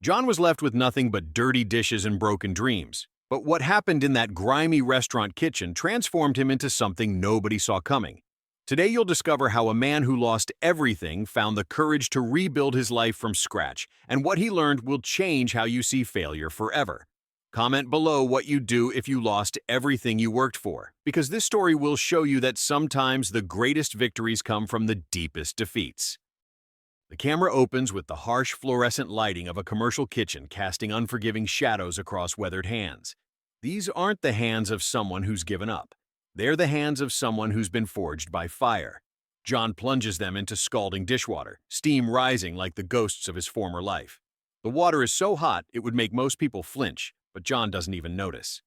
John was left with nothing but dirty dishes and broken dreams. But what happened in that grimy restaurant kitchen transformed him into something nobody saw coming. Today you'll discover how a man who lost everything found the courage to rebuild his life from scratch, and what he learned will change how you see failure forever. Comment below what you'd do if you lost everything you worked for, because this story will show you that sometimes the greatest victories come from the deepest defeats. The camera opens with the harsh fluorescent lighting of a commercial kitchen casting unforgiving shadows across weathered hands. These aren't the hands of someone who's given up. They're the hands of someone who's been forged by fire. John plunges them into scalding dishwater, steam rising like the ghosts of his former life. The water is so hot it would make most people flinch, but John doesn't even notice.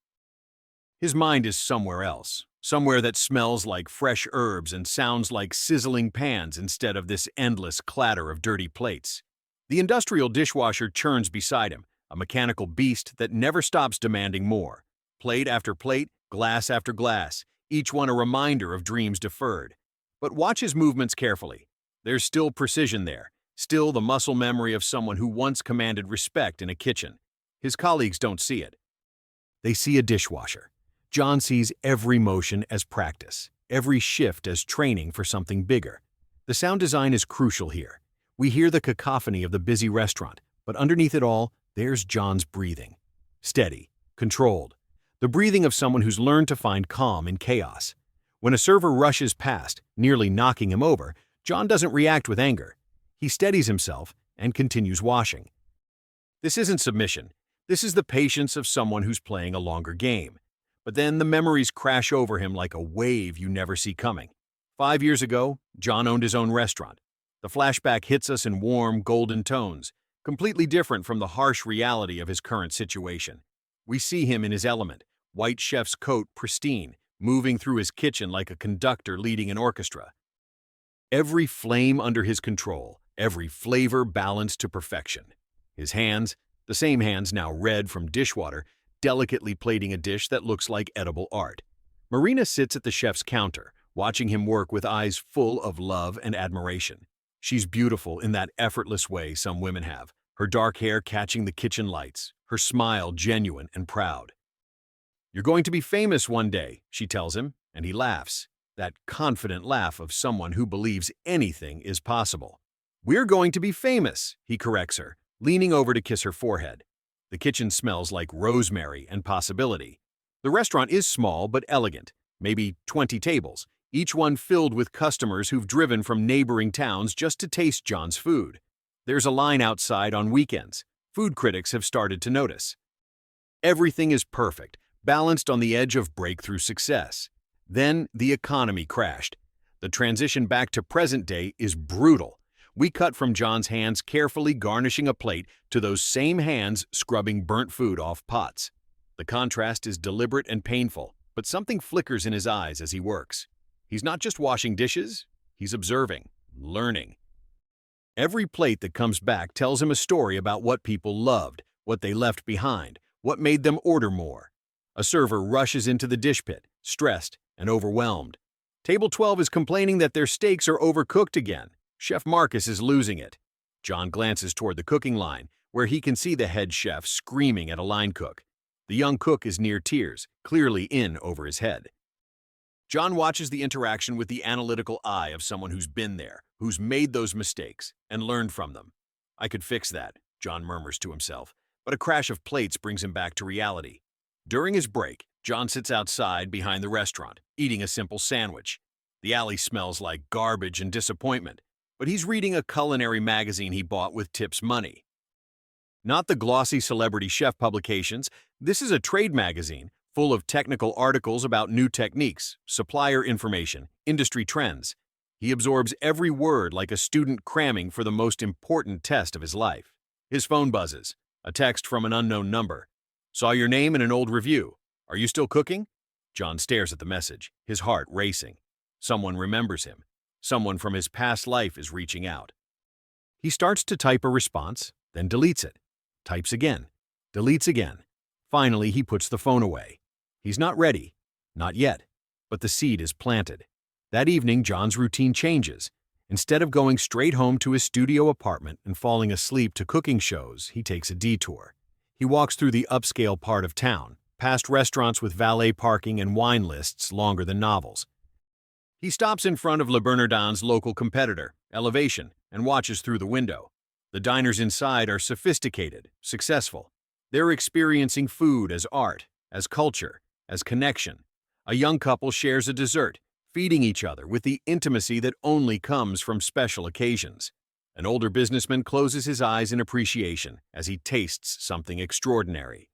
His mind is somewhere else, somewhere that smells like fresh herbs and sounds like sizzling pans instead of this endless clatter of dirty plates. The industrial dishwasher churns beside him, a mechanical beast that never stops demanding more. Plate after plate, glass after glass, each one a reminder of dreams deferred. But watch his movements carefully. There's still precision there, still the muscle memory of someone who once commanded respect in a kitchen. His colleagues don't see it. They see a dishwasher. John sees every motion as practice, every shift as training for something bigger. The sound design is crucial here. We hear the cacophony of the busy restaurant, but underneath it all, there's John's breathing. Steady, controlled. The breathing of someone who's learned to find calm in chaos. When a server rushes past, nearly knocking him over, John doesn't react with anger. He steadies himself and continues washing. This isn't submission. This is the patience of someone who's playing a longer game. But then the memories crash over him like a wave you never see coming. 5 years ago, John owned his own restaurant. The flashback hits us in warm, golden tones, completely different from the harsh reality of his current situation. We see him in his element, white chef's coat pristine, moving through his kitchen like a conductor leading an orchestra. Every flame under his control, every flavor balanced to perfection. His hands, the same hands now red from dishwater, delicately plating a dish that looks like edible art. Marina sits at the chef's counter, watching him work with eyes full of love and admiration. She's beautiful in that effortless way some women have, her dark hair catching the kitchen lights, her smile genuine and proud. "You're going to be famous one day," she tells him, and he laughs, that confident laugh of someone who believes anything is possible. "We're going to be famous," he corrects her, leaning over to kiss her forehead. The kitchen smells like rosemary and possibility. The restaurant is small but elegant, maybe 20 tables, each one filled with customers who've driven from neighboring towns just to taste John's food. There's a line outside on weekends. Food critics have started to notice. Everything is perfect, balanced on the edge of breakthrough success. Then the economy crashed. The transition back to present day is brutal. We cut from John's hands carefully garnishing a plate to those same hands scrubbing burnt food off pots. The contrast is deliberate and painful, but something flickers in his eyes as he works. He's not just washing dishes, he's observing, learning. Every plate that comes back tells him a story about what people loved, what they left behind, what made them order more. A server rushes into the dish pit, stressed and overwhelmed. Table 12 is complaining that their steaks are overcooked again. Chef Marcus is losing it. John glances toward the cooking line, where he can see the head chef screaming at a line cook. The young cook is near tears, clearly in over his head. John watches the interaction with the analytical eye of someone who's been there, who's made those mistakes, and learned from them. "I could fix that," John murmurs to himself, but a crash of plates brings him back to reality. During his break, John sits outside behind the restaurant, eating a simple sandwich. The alley smells like garbage and disappointment, but he's reading a culinary magazine he bought with tips money. Not the glossy celebrity chef publications, this is a trade magazine full of technical articles about new techniques, supplier information, industry trends. He absorbs every word like a student cramming for the most important test of his life. His phone buzzes, a text from an unknown number. "Saw your name in an old review. Are you still cooking?" John stares at the message, his heart racing. Someone remembers him. Someone from his past life is reaching out. He starts to type a response, then deletes it. Types again, deletes again. Finally, he puts the phone away. He's not ready. Not yet. But the seed is planted. That evening, John's routine changes. Instead of going straight home to his studio apartment and falling asleep to cooking shows, he takes a detour. He walks through the upscale part of town, past restaurants with valet parking and wine lists longer than novels. He stops in front of Le Bernardin's local competitor, Elevation, and watches through the window. The diners inside are sophisticated, successful. They're experiencing food as art, as culture, as connection. A young couple shares a dessert, feeding each other with the intimacy that only comes from special occasions. An older businessman closes his eyes in appreciation as he tastes something extraordinary.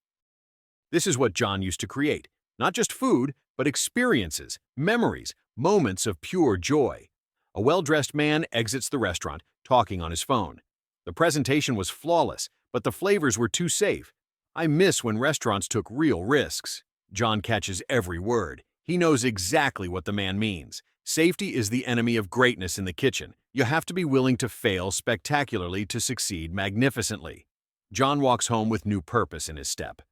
This is what John used to create, not just food, but experiences, memories, moments of pure joy. A well-dressed man exits the restaurant, talking on his phone. The presentation was flawless, but the flavors were too safe. I miss when restaurants took real risks. John catches every word. He knows exactly what the man means. Safety is the enemy of greatness in the kitchen. You have to be willing to fail spectacularly to succeed magnificently. John walks home with new purpose in his step.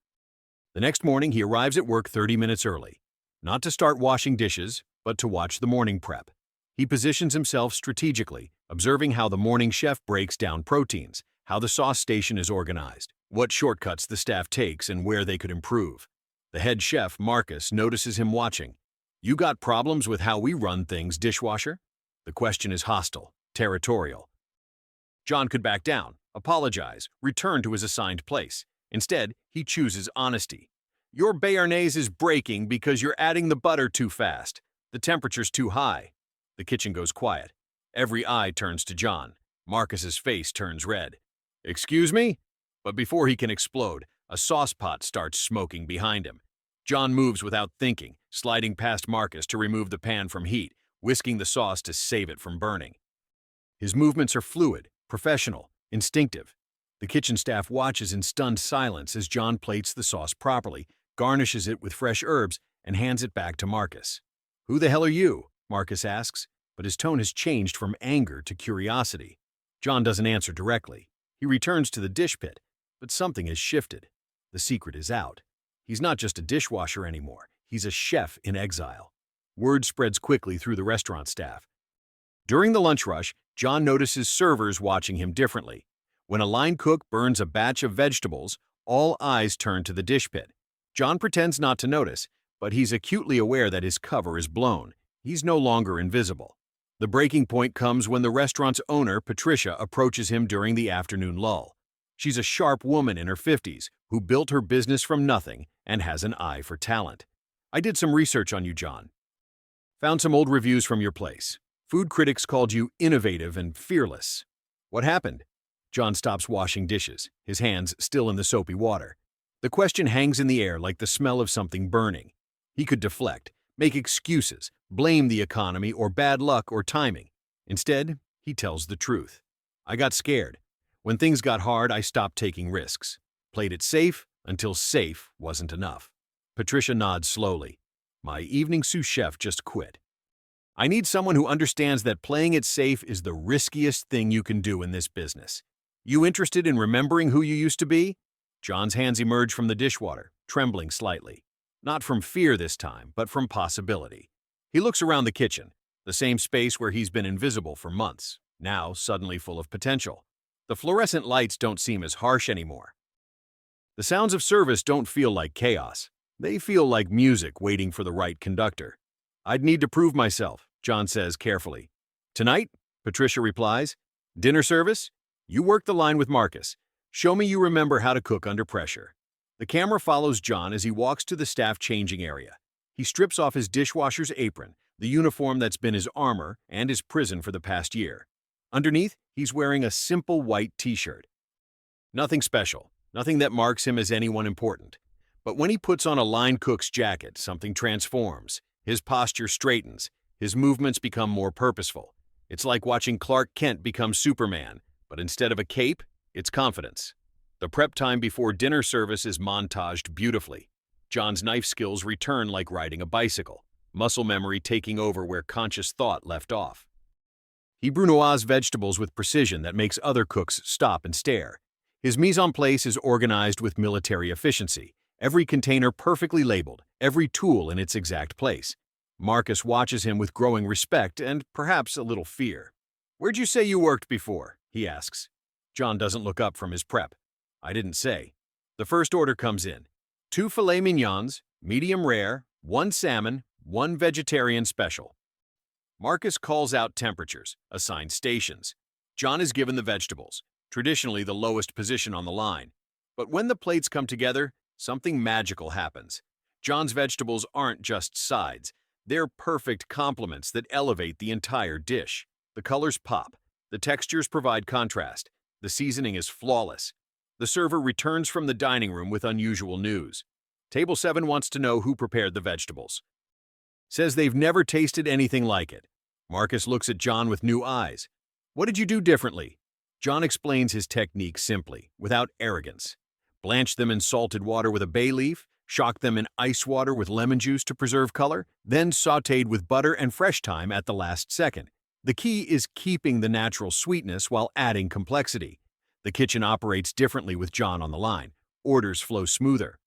The next morning, he arrives at work 30 minutes early. Not to start washing dishes, but to watch the morning prep. He positions himself strategically, observing how the morning chef breaks down proteins, how the sauce station is organized, what shortcuts the staff takes, and where they could improve. The head chef, Marcus, notices him watching. "You got problems with how we run things, dishwasher?" The question is hostile, territorial. John could back down, apologize, return to his assigned place. Instead, he chooses honesty. "Your béarnaise is breaking because you're adding the butter too fast. The temperature's too high." The kitchen goes quiet. Every eye turns to John. Marcus's face turns red. "Excuse me?" But before he can explode, a sauce pot starts smoking behind him. John moves without thinking, sliding past Marcus to remove the pan from heat, whisking the sauce to save it from burning. His movements are fluid, professional, instinctive. The kitchen staff watches in stunned silence as John plates the sauce properly, garnishes it with fresh herbs, and hands it back to Marcus. "Who the hell are you?" Marcus asks, but his tone has changed from anger to curiosity. John doesn't answer directly. He returns to the dish pit, but something has shifted. The secret is out. He's not just a dishwasher anymore. He's a chef in exile. Word spreads quickly through the restaurant staff. During the lunch rush, John notices servers watching him differently. When a line cook burns a batch of vegetables, all eyes turn to the dish pit. John pretends not to notice, but he's acutely aware that his cover is blown. He's no longer invisible. The breaking point comes when the restaurant's owner, Patricia, approaches him during the afternoon lull. She's a sharp woman in her 50s who built her business from nothing and has an eye for talent. "I did some research on you, John. Found some old reviews from your place. Food critics called you innovative and fearless. What happened?" John stops washing dishes, his hands still in the soapy water. The question hangs in the air like the smell of something burning. He could deflect, make excuses, blame the economy or bad luck or timing. Instead, he tells the truth. "I got scared. When things got hard, I stopped taking risks. Played it safe until safe wasn't enough." Patricia nods slowly. "My evening sous chef just quit." "I need someone who understands that playing it safe is the riskiest thing you can do in this business. You interested in remembering who you used to be?" John's hands emerge from the dishwater, trembling slightly. Not from fear this time, but from possibility. He looks around the kitchen, the same space where he's been invisible for months, now suddenly full of potential. The fluorescent lights don't seem as harsh anymore. The sounds of service don't feel like chaos. They feel like music waiting for the right conductor. "I'd need to prove myself," John says carefully. "Tonight?" Patricia replies. "Dinner service? You work the line with Marcus. Show me you remember how to cook under pressure." The camera follows John as he walks to the staff changing area. He strips off his dishwasher's apron, the uniform that's been his armor and his prison for the past year. Underneath, he's wearing a simple white t-shirt. Nothing special, nothing that marks him as anyone important. But when he puts on a line cook's jacket, something transforms. His posture straightens. His movements become more purposeful. It's like watching Clark Kent become Superman, but instead of a cape, it's confidence. The prep time before dinner service is montaged beautifully. John's knife skills return like riding a bicycle, muscle memory taking over where conscious thought left off. He brunoises vegetables with precision that makes other cooks stop and stare. His mise en place is organized with military efficiency, every container perfectly labeled, every tool in its exact place. Marcus watches him with growing respect and perhaps a little fear. "Where'd you say you worked before?" he asks. John doesn't look up from his prep. "I didn't say." The first order comes in. 2 filet mignons, medium rare, 1 salmon, 1 vegetarian special. Marcus calls out temperatures, assigns stations. John is given the vegetables, traditionally the lowest position on the line. But when the plates come together, something magical happens. John's vegetables aren't just sides. They're perfect complements that elevate the entire dish. The colors pop. The textures provide contrast. The seasoning is flawless. The server returns from the dining room with unusual news. Table 7 wants to know who prepared the vegetables. Says they've never tasted anything like it. Marcus looks at John with new eyes. "What did you do differently?" John explains his technique simply, without arrogance. Blanch them in salted water with a bay leaf, shock them in ice water with lemon juice to preserve color, then sautéed with butter and fresh thyme at the last second. The key is keeping the natural sweetness while adding complexity. The kitchen operates differently with John on the line. Orders flow smoother.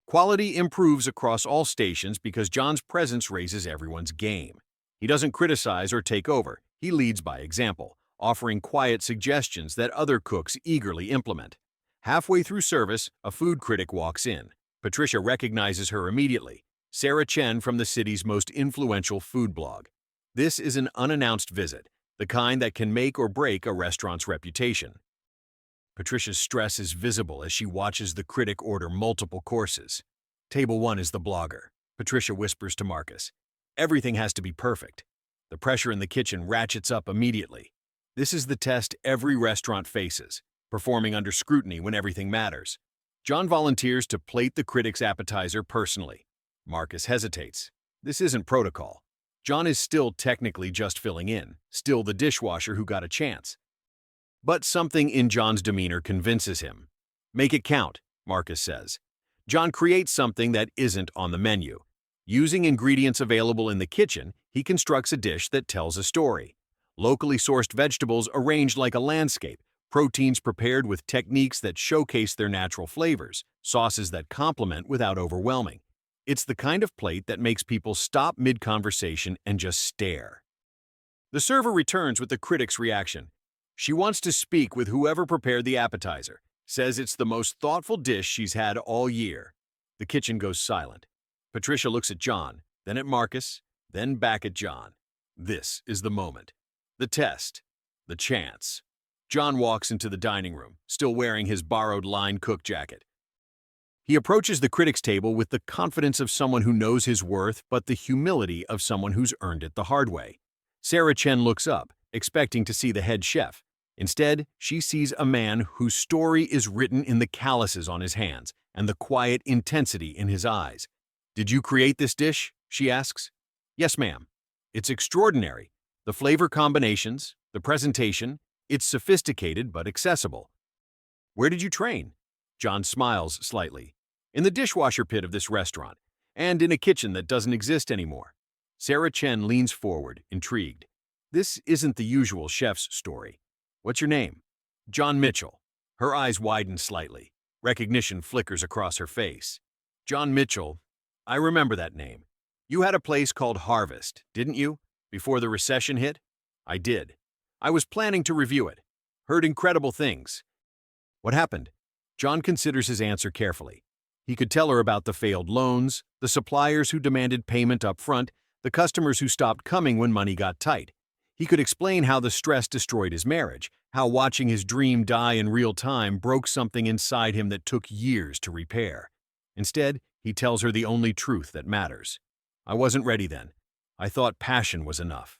Quality improves across all stations because John's presence raises everyone's game. He doesn't criticize or take over. He leads by example, offering quiet suggestions that other cooks eagerly implement. Halfway through service, a food critic walks in. Patricia recognizes her immediately. Sarah Chen from the city's most influential food blog. This is an unannounced visit, the kind that can make or break a restaurant's reputation. Patricia's stress is visible as she watches the critic order multiple courses. Table 1 is the blogger. Patricia whispers to Marcus. Everything has to be perfect. The pressure in the kitchen ratchets up immediately. This is the test every restaurant faces, performing under scrutiny when everything matters. John volunteers to plate the critic's appetizer personally. Marcus hesitates. This isn't protocol. John is still technically just filling in, still the dishwasher who got a chance. But something in John's demeanor convinces him. "Make it count," Marcus says. John creates something that isn't on the menu. Using ingredients available in the kitchen, he constructs a dish that tells a story. Locally sourced vegetables arranged like a landscape, proteins prepared with techniques that showcase their natural flavors, sauces that complement without overwhelming. It's the kind of plate that makes people stop mid-conversation and just stare. The server returns with the critic's reaction. She wants to speak with whoever prepared the appetizer, says it's the most thoughtful dish she's had all year. The kitchen goes silent. Patricia looks at John, then at Marcus, then back at John. This is the moment. The test. The chance. John walks into the dining room, still wearing his borrowed line cook jacket. He approaches the critic's table with the confidence of someone who knows his worth, but the humility of someone who's earned it the hard way. Sarah Chen looks up, expecting to see the head chef. Instead, she sees a man whose story is written in the calluses on his hands and the quiet intensity in his eyes. "Did you create this dish?" she asks. "Yes, ma'am. It's extraordinary. The flavor combinations, the presentation, it's sophisticated but accessible." "Where did you train?" John smiles slightly. "In the dishwasher pit of this restaurant, and in a kitchen that doesn't exist anymore." Sarah Chen leans forward, intrigued. This isn't the usual chef's story. "What's your name?" "John Mitchell." Her eyes widen slightly. Recognition flickers across her face. "John Mitchell. I remember that name. You had a place called Harvest, didn't you, before the recession hit?" "I did. I was planning to review it. Heard incredible things." "What happened?" John considers his answer carefully. He could tell her about the failed loans, the suppliers who demanded payment up front, the customers who stopped coming when money got tight. He could explain how the stress destroyed his marriage, how watching his dream die in real time broke something inside him that took years to repair. Instead, he tells her the only truth that matters. "I wasn't ready then. I thought passion was enough.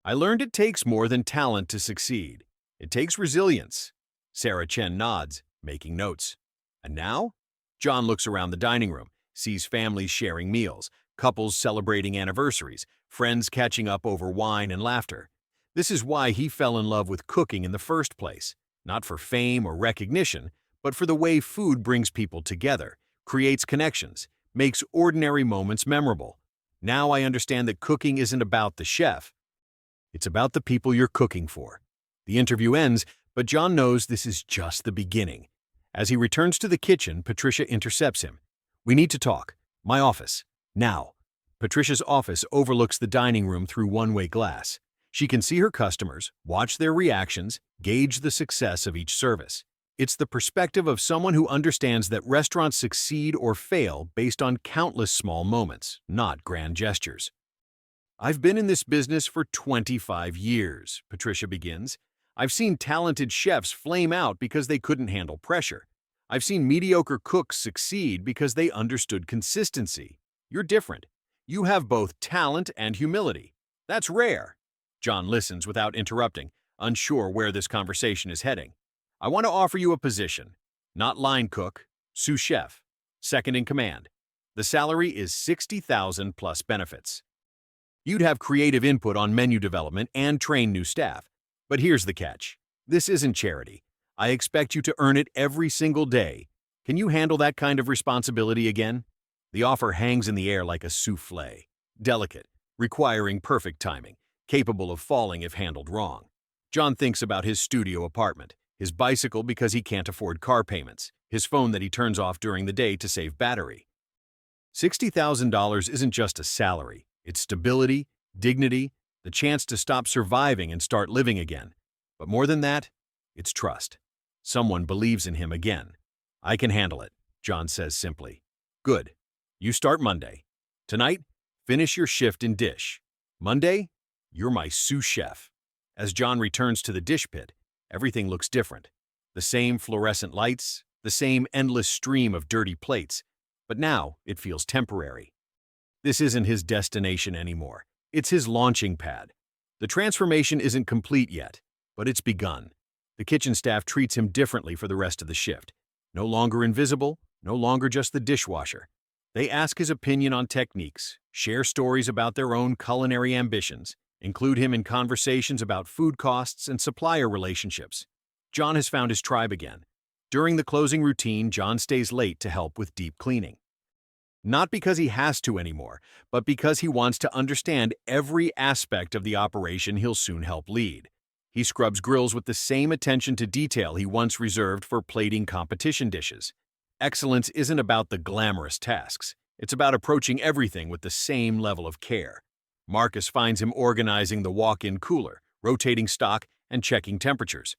I learned it takes more than talent to succeed. It takes resilience." Sarah Chen nods, making notes. "And now?" John looks around the dining room, sees families sharing meals, couples celebrating anniversaries, friends catching up over wine and laughter. This is why he fell in love with cooking in the first place, not for fame or recognition, but for the way food brings people together, creates connections, makes ordinary moments memorable. Now I understand that cooking isn't about the chef. It's about the people you're cooking for. The interview ends, but John knows this is just the beginning. As he returns to the kitchen, Patricia intercepts him. "We need to talk. My office. Now." Patricia's office overlooks the dining room through one-way glass. She can see her customers, watch their reactions, gauge the success of each service. It's the perspective of someone who understands that restaurants succeed or fail based on countless small moments, not grand gestures. I've been in this business for 25 years, Patricia begins. I've seen talented chefs flame out because they couldn't handle pressure. I've seen mediocre cooks succeed because they understood consistency. You're different. You have both talent and humility. That's rare. John listens without interrupting, unsure where this conversation is heading. I want to offer you a position. Not line cook, sous chef, second in command. The salary is $60,000 plus benefits. You'd have creative input on menu development and train new staff. But here's the catch. This isn't charity. I expect you to earn it every single day. Can you handle that kind of responsibility again? The offer hangs in the air like a soufflé. Delicate, requiring perfect timing, capable of falling if handled wrong. John thinks about his studio apartment, his bicycle because he can't afford car payments, his phone that he turns off during the day to save battery. $60,000 isn't just a salary. It's stability, dignity, the chance to stop surviving and start living again. But more than that, it's trust. Someone believes in him again. I can handle it, John says simply. Good. You start Monday. Tonight, finish your shift in dish. Monday, you're my sous chef. As John returns to the dish pit, everything looks different. The same fluorescent lights, the same endless stream of dirty plates, but now it feels temporary. This isn't his destination anymore. It's his launching pad. The transformation isn't complete yet, but it's begun. The kitchen staff treats him differently for the rest of the shift. No longer invisible, no longer just the dishwasher. They ask his opinion on techniques, share stories about their own culinary ambitions, include him in conversations about food costs and supplier relationships. John has found his tribe again. During the closing routine, John stays late to help with deep cleaning. Not because he has to anymore, but because he wants to understand every aspect of the operation he'll soon help lead. He scrubs grills with the same attention to detail he once reserved for plating competition dishes. Excellence isn't about the glamorous tasks. It's about approaching everything with the same level of care. Marcus finds him organizing the walk-in cooler, rotating stock, and checking temperatures.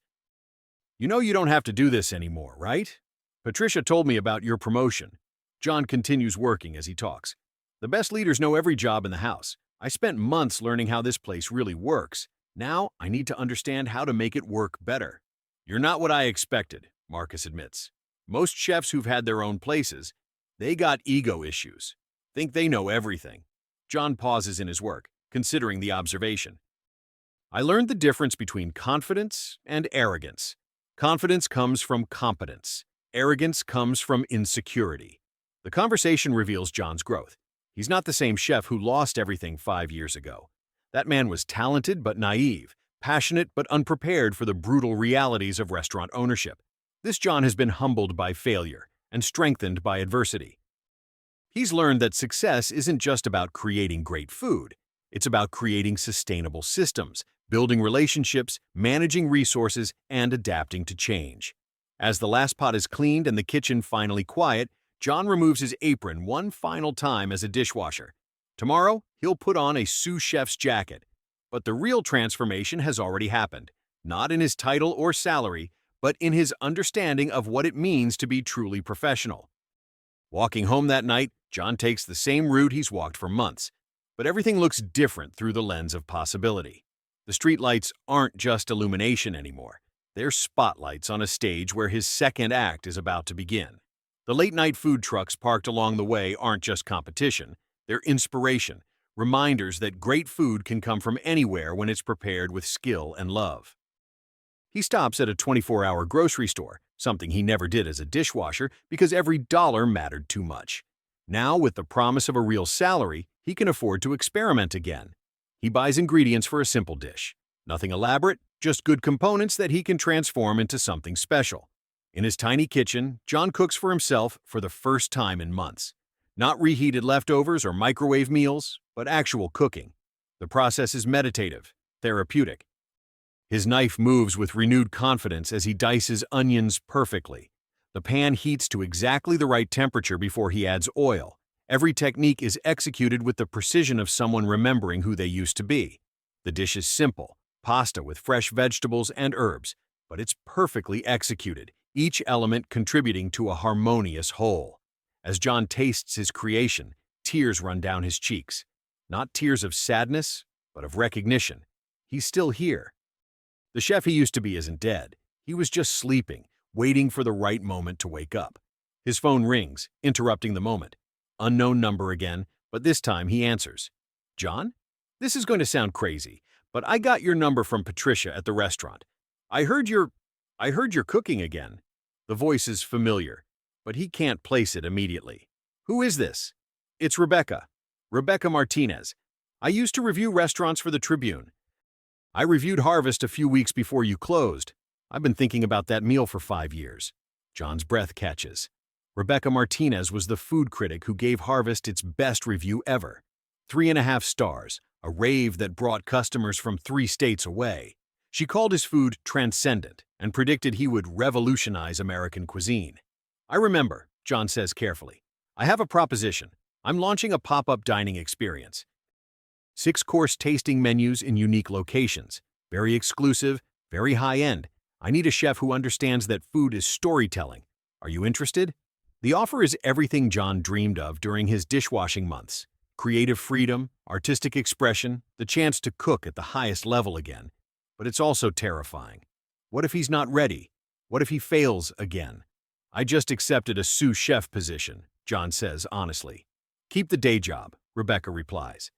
You know you don't have to do this anymore, right? Patricia told me about your promotion. John continues working as he talks. The best leaders know every job in the house. I spent months learning how this place really works. Now I need to understand how to make it work better. You're not what I expected, Marcus admits. Most chefs who've had their own places, they got ego issues. Think they know everything. John pauses in his work, considering the observation. I learned the difference between confidence and arrogance. Confidence comes from competence. Arrogance comes from insecurity. The conversation reveals John's growth. He's not the same chef who lost everything 5 years ago. That man was talented but naive, passionate but unprepared for the brutal realities of restaurant ownership. This John has been humbled by failure and strengthened by adversity. He's learned that success isn't just about creating great food. It's about creating sustainable systems, building relationships, managing resources, and adapting to change. As the last pot is cleaned and the kitchen finally quiet, John removes his apron one final time as a dishwasher. Tomorrow, he'll put on a sous chef's jacket. But the real transformation has already happened, not in his title or salary, but in his understanding of what it means to be truly professional. Walking home that night, John takes the same route he's walked for months, but everything looks different through the lens of possibility. The streetlights aren't just illumination anymore. They're spotlights on a stage where his second act is about to begin. The late-night food trucks parked along the way aren't just competition, they're inspiration, reminders that great food can come from anywhere when it's prepared with skill and love. He stops at a 24-hour grocery store, something he never did as a dishwasher because every dollar mattered too much. Now, with the promise of a real salary, he can afford to experiment again. He buys ingredients for a simple dish. Nothing elaborate, just good components that he can transform into something special. In his tiny kitchen, John cooks for himself for the first time in months. Not reheated leftovers or microwave meals, but actual cooking. The process is meditative, therapeutic. His knife moves with renewed confidence as he dices onions perfectly. The pan heats to exactly the right temperature before he adds oil. Every technique is executed with the precision of someone remembering who they used to be. The dish is simple, pasta with fresh vegetables and herbs, but it's perfectly executed, each element contributing to a harmonious whole. As John tastes his creation, tears run down his cheeks. Not tears of sadness, but of recognition. He's still here. The chef he used to be isn't dead. He was just sleeping, waiting for the right moment to wake up. His phone rings, interrupting the moment. Unknown number again, but this time he answers. John? This is going to sound crazy, but I got your number from Patricia at the restaurant. I heard you're cooking again. The voice is familiar, but he can't place it immediately. Who is this? It's Rebecca. Rebecca Martinez. I used to review restaurants for the Tribune. I reviewed Harvest a few weeks before you closed. I've been thinking about that meal for 5 years. John's breath catches. Rebecca Martinez was the food critic who gave Harvest its best review ever. 3.5 stars, a rave that brought customers from 3 states away. She called his food transcendent and predicted he would revolutionize American cuisine. I remember, John says carefully. I have a proposition. I'm launching a pop-up dining experience. 6-course tasting menus in unique locations. Very exclusive, very high-end. I need a chef who understands that food is storytelling. Are you interested? The offer is everything John dreamed of during his dishwashing months. Creative freedom, artistic expression, the chance to cook at the highest level again. But it's also terrifying. What if he's not ready? What if he fails again? I just accepted a sous chef position, John says honestly. Keep the day job, Rebecca replies.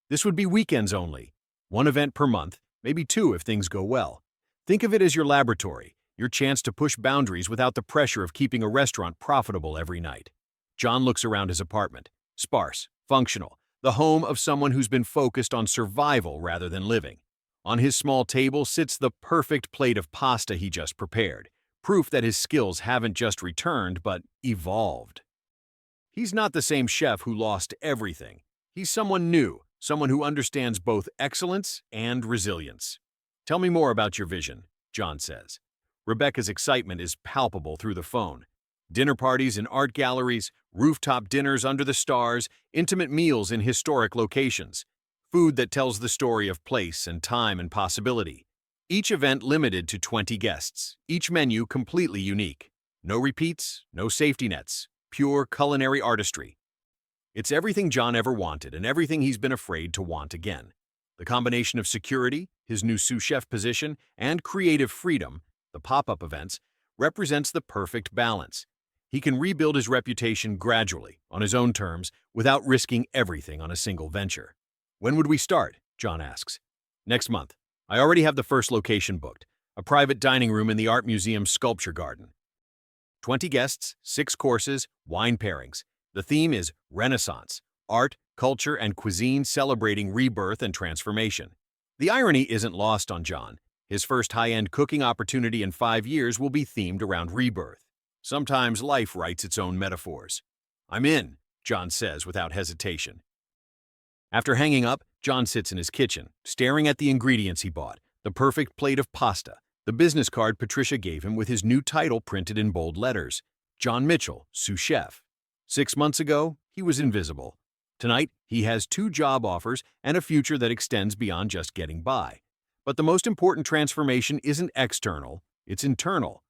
This would be weekends only. 1 event per month, maybe 2 if things go well. Think of it as your laboratory, your chance to push boundaries without the pressure of keeping a restaurant profitable every night. John looks around his apartment. Sparse, functional, the home of someone who's been focused on survival rather than living. On his small table sits the perfect plate of pasta he just prepared, proof that his skills haven't just returned but evolved. He's not the same chef who lost everything. He's someone new, someone who understands both excellence and resilience. Tell me more about your vision, John says. Rebecca's excitement is palpable through the phone. Dinner parties in art galleries, rooftop dinners under the stars, intimate meals in historic locations. Food that tells the story of place and time and possibility. Each event limited to 20 guests, each menu completely unique. No repeats, no safety nets, pure culinary artistry. It's everything John ever wanted and everything he's been afraid to want again. The combination of security, his new sous chef position, and creative freedom, the pop-up events, represents the perfect balance. He can rebuild his reputation gradually, on his own terms, without risking everything on a single venture. When would we start? John asks. Next month. I already have the first location booked, a private dining room in the Art Museum's sculpture garden. 20 guests, 6 courses, wine pairings. The theme is Renaissance, art, culture, and cuisine celebrating rebirth and transformation. The irony isn't lost on John. His first high-end cooking opportunity in 5 years will be themed around rebirth. Sometimes life writes its own metaphors. I'm in, John says without hesitation. After hanging up, John sits in his kitchen, staring at the ingredients he bought, the perfect plate of pasta, the business card Patricia gave him with his new title printed in bold letters, John Mitchell, sous chef. 6 months ago, he was invisible. Tonight, he has 2 job offers and a future that extends beyond just getting by. But the most important transformation isn't external, it's internal.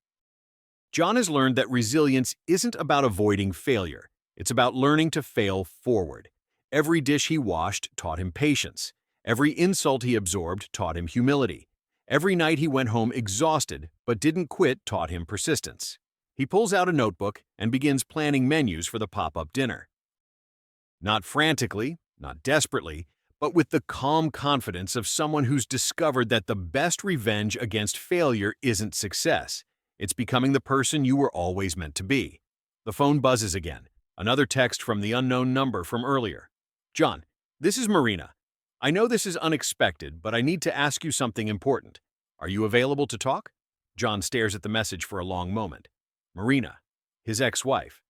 John has learned that resilience isn't about avoiding failure, it's about learning to fail forward. Every dish he washed taught him patience. Every insult he absorbed taught him humility. Every night he went home exhausted but didn't quit taught him persistence. He pulls out a notebook and begins planning menus for the pop-up dinner. Not frantically, not desperately, but with the calm confidence of someone who's discovered that the best revenge against failure isn't success. It's becoming the person you were always meant to be. The phone buzzes again. Another text from the unknown number from earlier. John, this is Marina. I know this is unexpected, but I need to ask you something important. Are you available to talk? John stares at the message for a long moment. Marina, his ex-wife.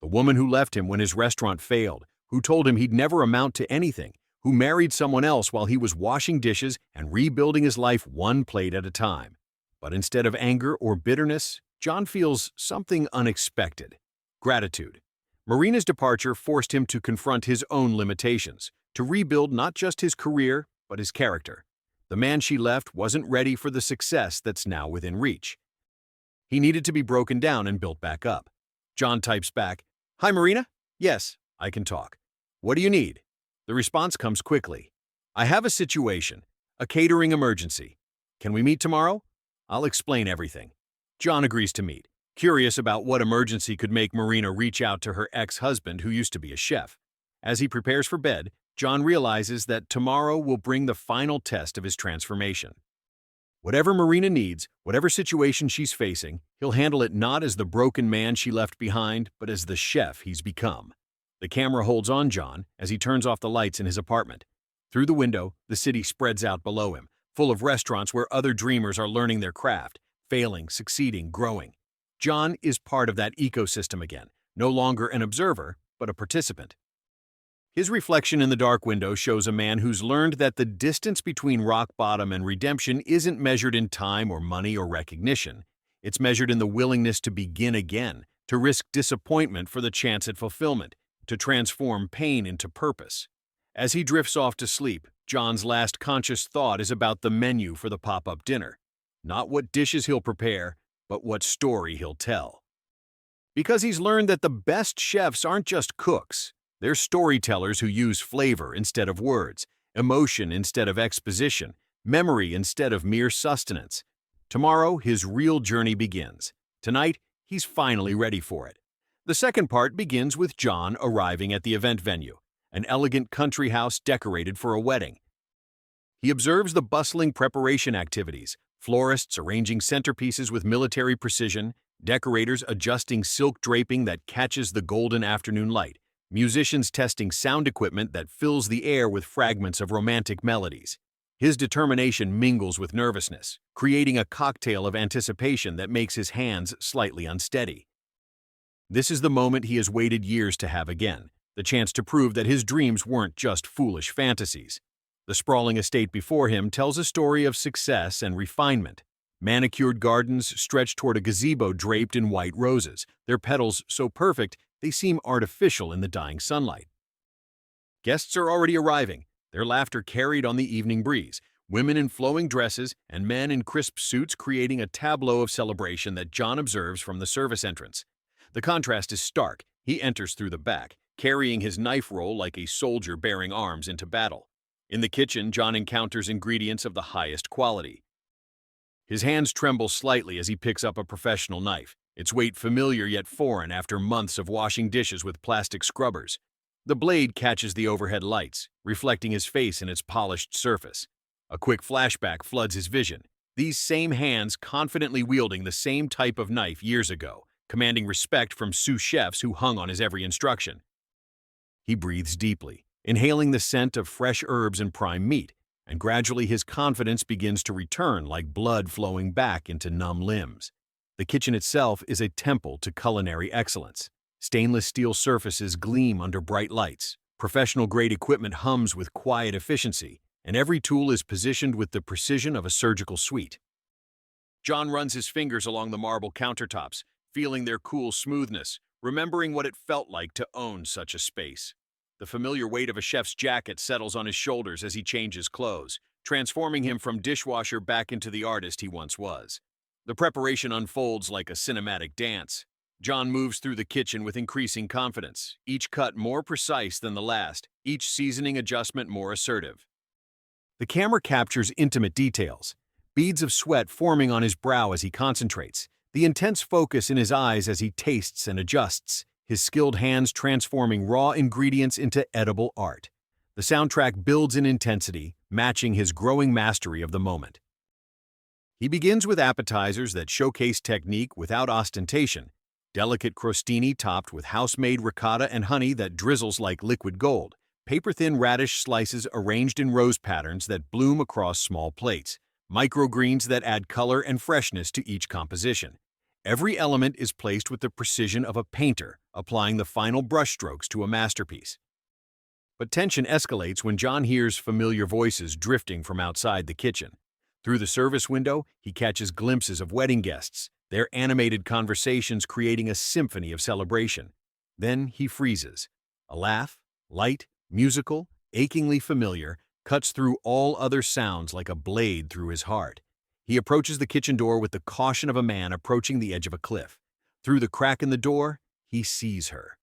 The woman who left him when his restaurant failed, who told him he'd never amount to anything, who married someone else while he was washing dishes and rebuilding his life one plate at a time. But instead of anger or bitterness, John feels something unexpected. Gratitude. Marina's departure forced him to confront his own limitations, to rebuild not just his career, but his character. The man she left wasn't ready for the success that's now within reach. He needed to be broken down and built back up. John types back, "Hi, Marina? Yes, I can talk. What do you need?" The response comes quickly. "I have a situation, a catering emergency. Can we meet tomorrow? I'll explain everything." John agrees to meet, curious about what emergency could make Marina reach out to her ex-husband who used to be a chef. As he prepares for bed, John realizes that tomorrow will bring the final test of his transformation. Whatever Marina needs, whatever situation she's facing, he'll handle it not as the broken man she left behind, but as the chef he's become. The camera holds on John as he turns off the lights in his apartment. Through the window, the city spreads out below him, full of restaurants where other dreamers are learning their craft, failing, succeeding, growing. John is part of that ecosystem again, no longer an observer, but a participant. His reflection in the dark window shows a man who's learned that the distance between rock bottom and redemption isn't measured in time or money or recognition. It's measured in the willingness to begin again, to risk disappointment for the chance at fulfillment, to transform pain into purpose. As he drifts off to sleep, John's last conscious thought is about the menu for the pop-up dinner. Not what dishes he'll prepare, but what story he'll tell. Because he's learned that the best chefs aren't just cooks. They're storytellers who use flavor instead of words, emotion instead of exposition, memory instead of mere sustenance. Tomorrow, his real journey begins. Tonight, he's finally ready for it. The second part begins with John arriving at the event venue, an elegant country house decorated for a wedding. He observes the bustling preparation activities, florists arranging centerpieces with military precision, decorators adjusting silk draping that catches the golden afternoon light, musicians testing sound equipment that fills the air with fragments of romantic melodies. His determination mingles with nervousness, creating a cocktail of anticipation that makes his hands slightly unsteady. This is the moment he has waited years to have again, the chance to prove that his dreams weren't just foolish fantasies. The sprawling estate before him tells a story of success and refinement. Manicured gardens stretch toward a gazebo draped in white roses, their petals so perfect they seem artificial in the dying sunlight. Guests are already arriving, their laughter carried on the evening breeze, women in flowing dresses and men in crisp suits creating a tableau of celebration that John observes from the service entrance. The contrast is stark. He enters through the back, carrying his knife roll like a soldier bearing arms into battle. In the kitchen, John encounters ingredients of the highest quality. His hands tremble slightly as he picks up a professional knife, its weight familiar yet foreign after months of washing dishes with plastic scrubbers. The blade catches the overhead lights, reflecting his face in its polished surface. A quick flashback floods his vision. These same hands confidently wielding the same type of knife years ago, commanding respect from sous chefs who hung on his every instruction. He breathes deeply, inhaling the scent of fresh herbs and prime meat, and gradually his confidence begins to return like blood flowing back into numb limbs. The kitchen itself is a temple to culinary excellence. Stainless steel surfaces gleam under bright lights. Professional-grade equipment hums with quiet efficiency, and every tool is positioned with the precision of a surgical suite. John runs his fingers along the marble countertops, feeling their cool smoothness, remembering what it felt like to own such a space. The familiar weight of a chef's jacket settles on his shoulders as he changes clothes, transforming him from dishwasher back into the artist he once was. The preparation unfolds like a cinematic dance. John moves through the kitchen with increasing confidence, each cut more precise than the last, each seasoning adjustment more assertive. The camera captures intimate details, beads of sweat forming on his brow as he concentrates, the intense focus in his eyes as he tastes and adjusts, his skilled hands transforming raw ingredients into edible art. The soundtrack builds in intensity, matching his growing mastery of the moment. He begins with appetizers that showcase technique without ostentation, delicate crostini topped with house-made ricotta and honey that drizzles like liquid gold, paper-thin radish slices arranged in rose patterns that bloom across small plates, microgreens that add color and freshness to each composition. Every element is placed with the precision of a painter, applying the final brushstrokes to a masterpiece. But tension escalates when John hears familiar voices drifting from outside the kitchen. Through the service window, he catches glimpses of wedding guests, their animated conversations creating a symphony of celebration. Then he freezes. A laugh, light, musical, achingly familiar, cuts through all other sounds like a blade through his heart. He approaches the kitchen door with the caution of a man approaching the edge of a cliff. Through the crack in the door, he sees her.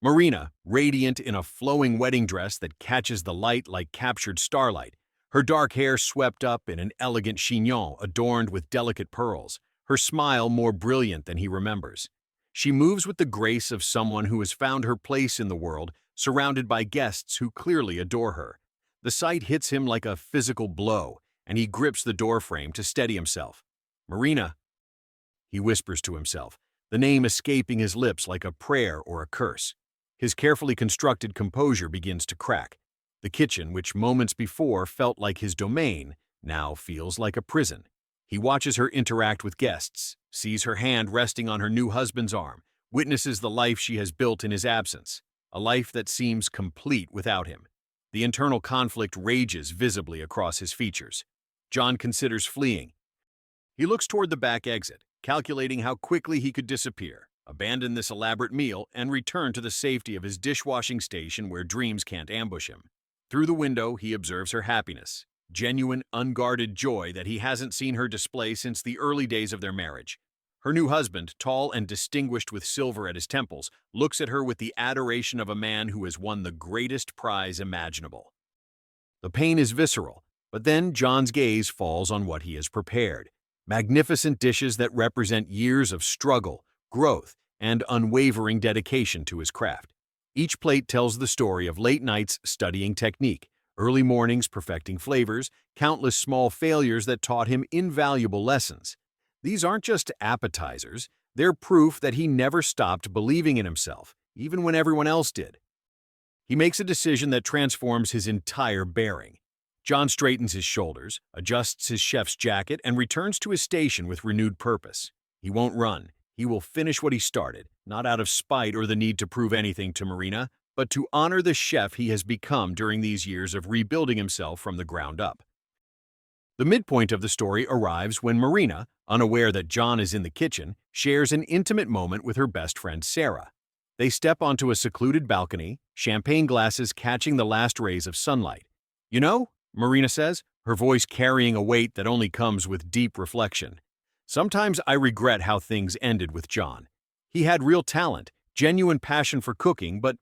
Marina, radiant in a flowing wedding dress that catches the light like captured starlight, her dark hair swept up in an elegant chignon adorned with delicate pearls, her smile more brilliant than he remembers. She moves with the grace of someone who has found her place in the world, surrounded by guests who clearly adore her. The sight hits him like a physical blow, and he grips the doorframe to steady himself. "Marina," he whispers to himself, the name escaping his lips like a prayer or a curse. His carefully constructed composure begins to crack. The kitchen, which moments before felt like his domain, now feels like a prison. He watches her interact with guests, sees her hand resting on her new husband's arm, witnesses the life she has built in his absence, a life that seems complete without him. The internal conflict rages visibly across his features. John considers fleeing. He looks toward the back exit, calculating how quickly he could disappear, abandon this elaborate meal, and return to the safety of his dishwashing station where dreams can't ambush him. Through the window, he observes her happiness, genuine, unguarded joy that he hasn't seen her display since the early days of their marriage. Her new husband, tall and distinguished with silver at his temples, looks at her with the adoration of a man who has won the greatest prize imaginable. The pain is visceral, but then John's gaze falls on what he has prepared. Magnificent dishes that represent years of struggle, growth, and unwavering dedication to his craft. Each plate tells the story of late nights studying technique, early mornings perfecting flavors, countless small failures that taught him invaluable lessons. These aren't just appetizers, they're proof that he never stopped believing in himself, even when everyone else did. He makes a decision that transforms his entire bearing. John straightens his shoulders, adjusts his chef's jacket, and returns to his station with renewed purpose. He won't run. He will finish what he started, not out of spite or the need to prove anything to Marina, but to honor the chef he has become during these years of rebuilding himself from the ground up. The midpoint of the story arrives when Marina, unaware that John is in the kitchen, shares an intimate moment with her best friend Sarah. They step onto a secluded balcony, champagne glasses catching the last rays of sunlight. "You know," Marina says, her voice carrying a weight that only comes with deep reflection, "sometimes I regret how things ended with John. He had real talent, genuine passion for cooking, but—"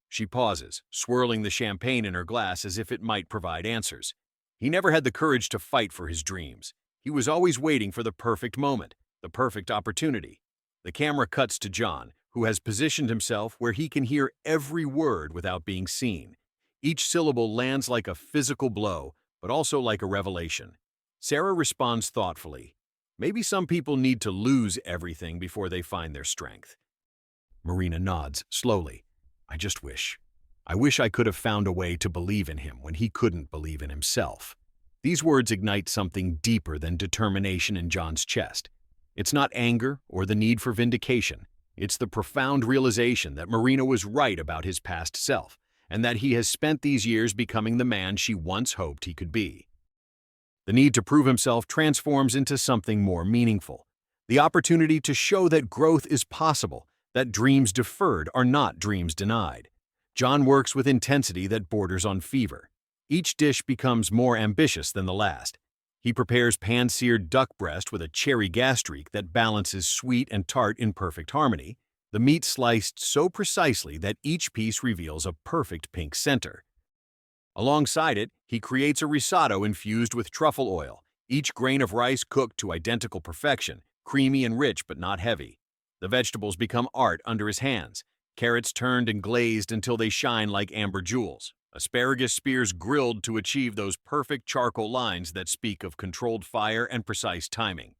She pauses, swirling the champagne in her glass as if it might provide answers. "He never had the courage to fight for his dreams. He was always waiting for the perfect moment, the perfect opportunity." The camera cuts to John, who has positioned himself where he can hear every word without being seen. Each syllable lands like a physical blow, but also like a revelation. Sarah responds thoughtfully. "Maybe some people need to lose everything before they find their strength." Marina nods slowly. I wish I could have found a way to believe in him when he couldn't believe in himself." These words ignite something deeper than determination in John's chest. It's not anger or the need for vindication. It's the profound realization that Marina was right about his past self, and that he has spent these years becoming the man she once hoped he could be. The need to prove himself transforms into something more meaningful. The opportunity to show that growth is possible, that dreams deferred are not dreams denied. John works with intensity that borders on fever. Each dish becomes more ambitious than the last. He prepares pan-seared duck breast with a cherry gastrique that balances sweet and tart in perfect harmony, the meat sliced so precisely that each piece reveals a perfect pink center. Alongside it, he creates a risotto infused with truffle oil, each grain of rice cooked to identical perfection, creamy and rich but not heavy. The vegetables become art under his hands, carrots turned and glazed until they shine like amber jewels, asparagus spears grilled to achieve those perfect charcoal lines that speak of controlled fire and precise timing.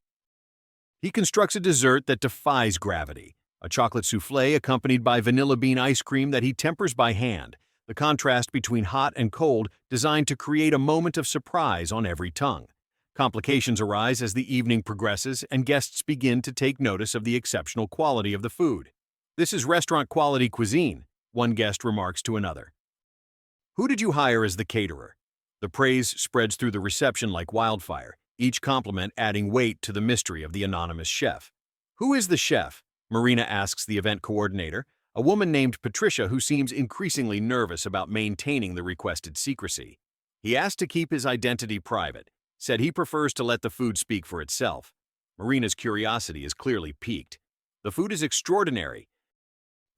He constructs a dessert that defies gravity, a chocolate soufflé accompanied by vanilla bean ice cream that he tempers by hand, the contrast between hot and cold designed to create a moment of surprise on every tongue. Complications arise as the evening progresses and guests begin to take notice of the exceptional quality of the food. "This is restaurant-quality cuisine," one guest remarks to another. "Who did you hire as the caterer?" The praise spreads through the reception like wildfire, each compliment adding weight to the mystery of the anonymous chef. "Who is the chef?" Marina asks the event coordinator, a woman named Patricia who seems increasingly nervous about maintaining the requested secrecy. He asked to keep his identity private, said he prefers to let the food speak for itself. Marina's curiosity is clearly piqued. The food is extraordinary.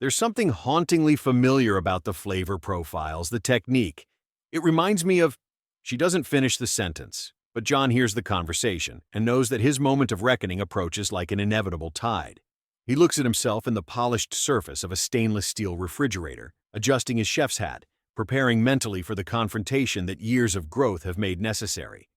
There's something hauntingly familiar about the flavor profiles, the technique. It reminds me of... She doesn't finish the sentence, but John hears the conversation and knows that his moment of reckoning approaches like an inevitable tide. He looks at himself in the polished surface of a stainless steel refrigerator, adjusting his chef's hat, preparing mentally for the confrontation that years of growth have made necessary.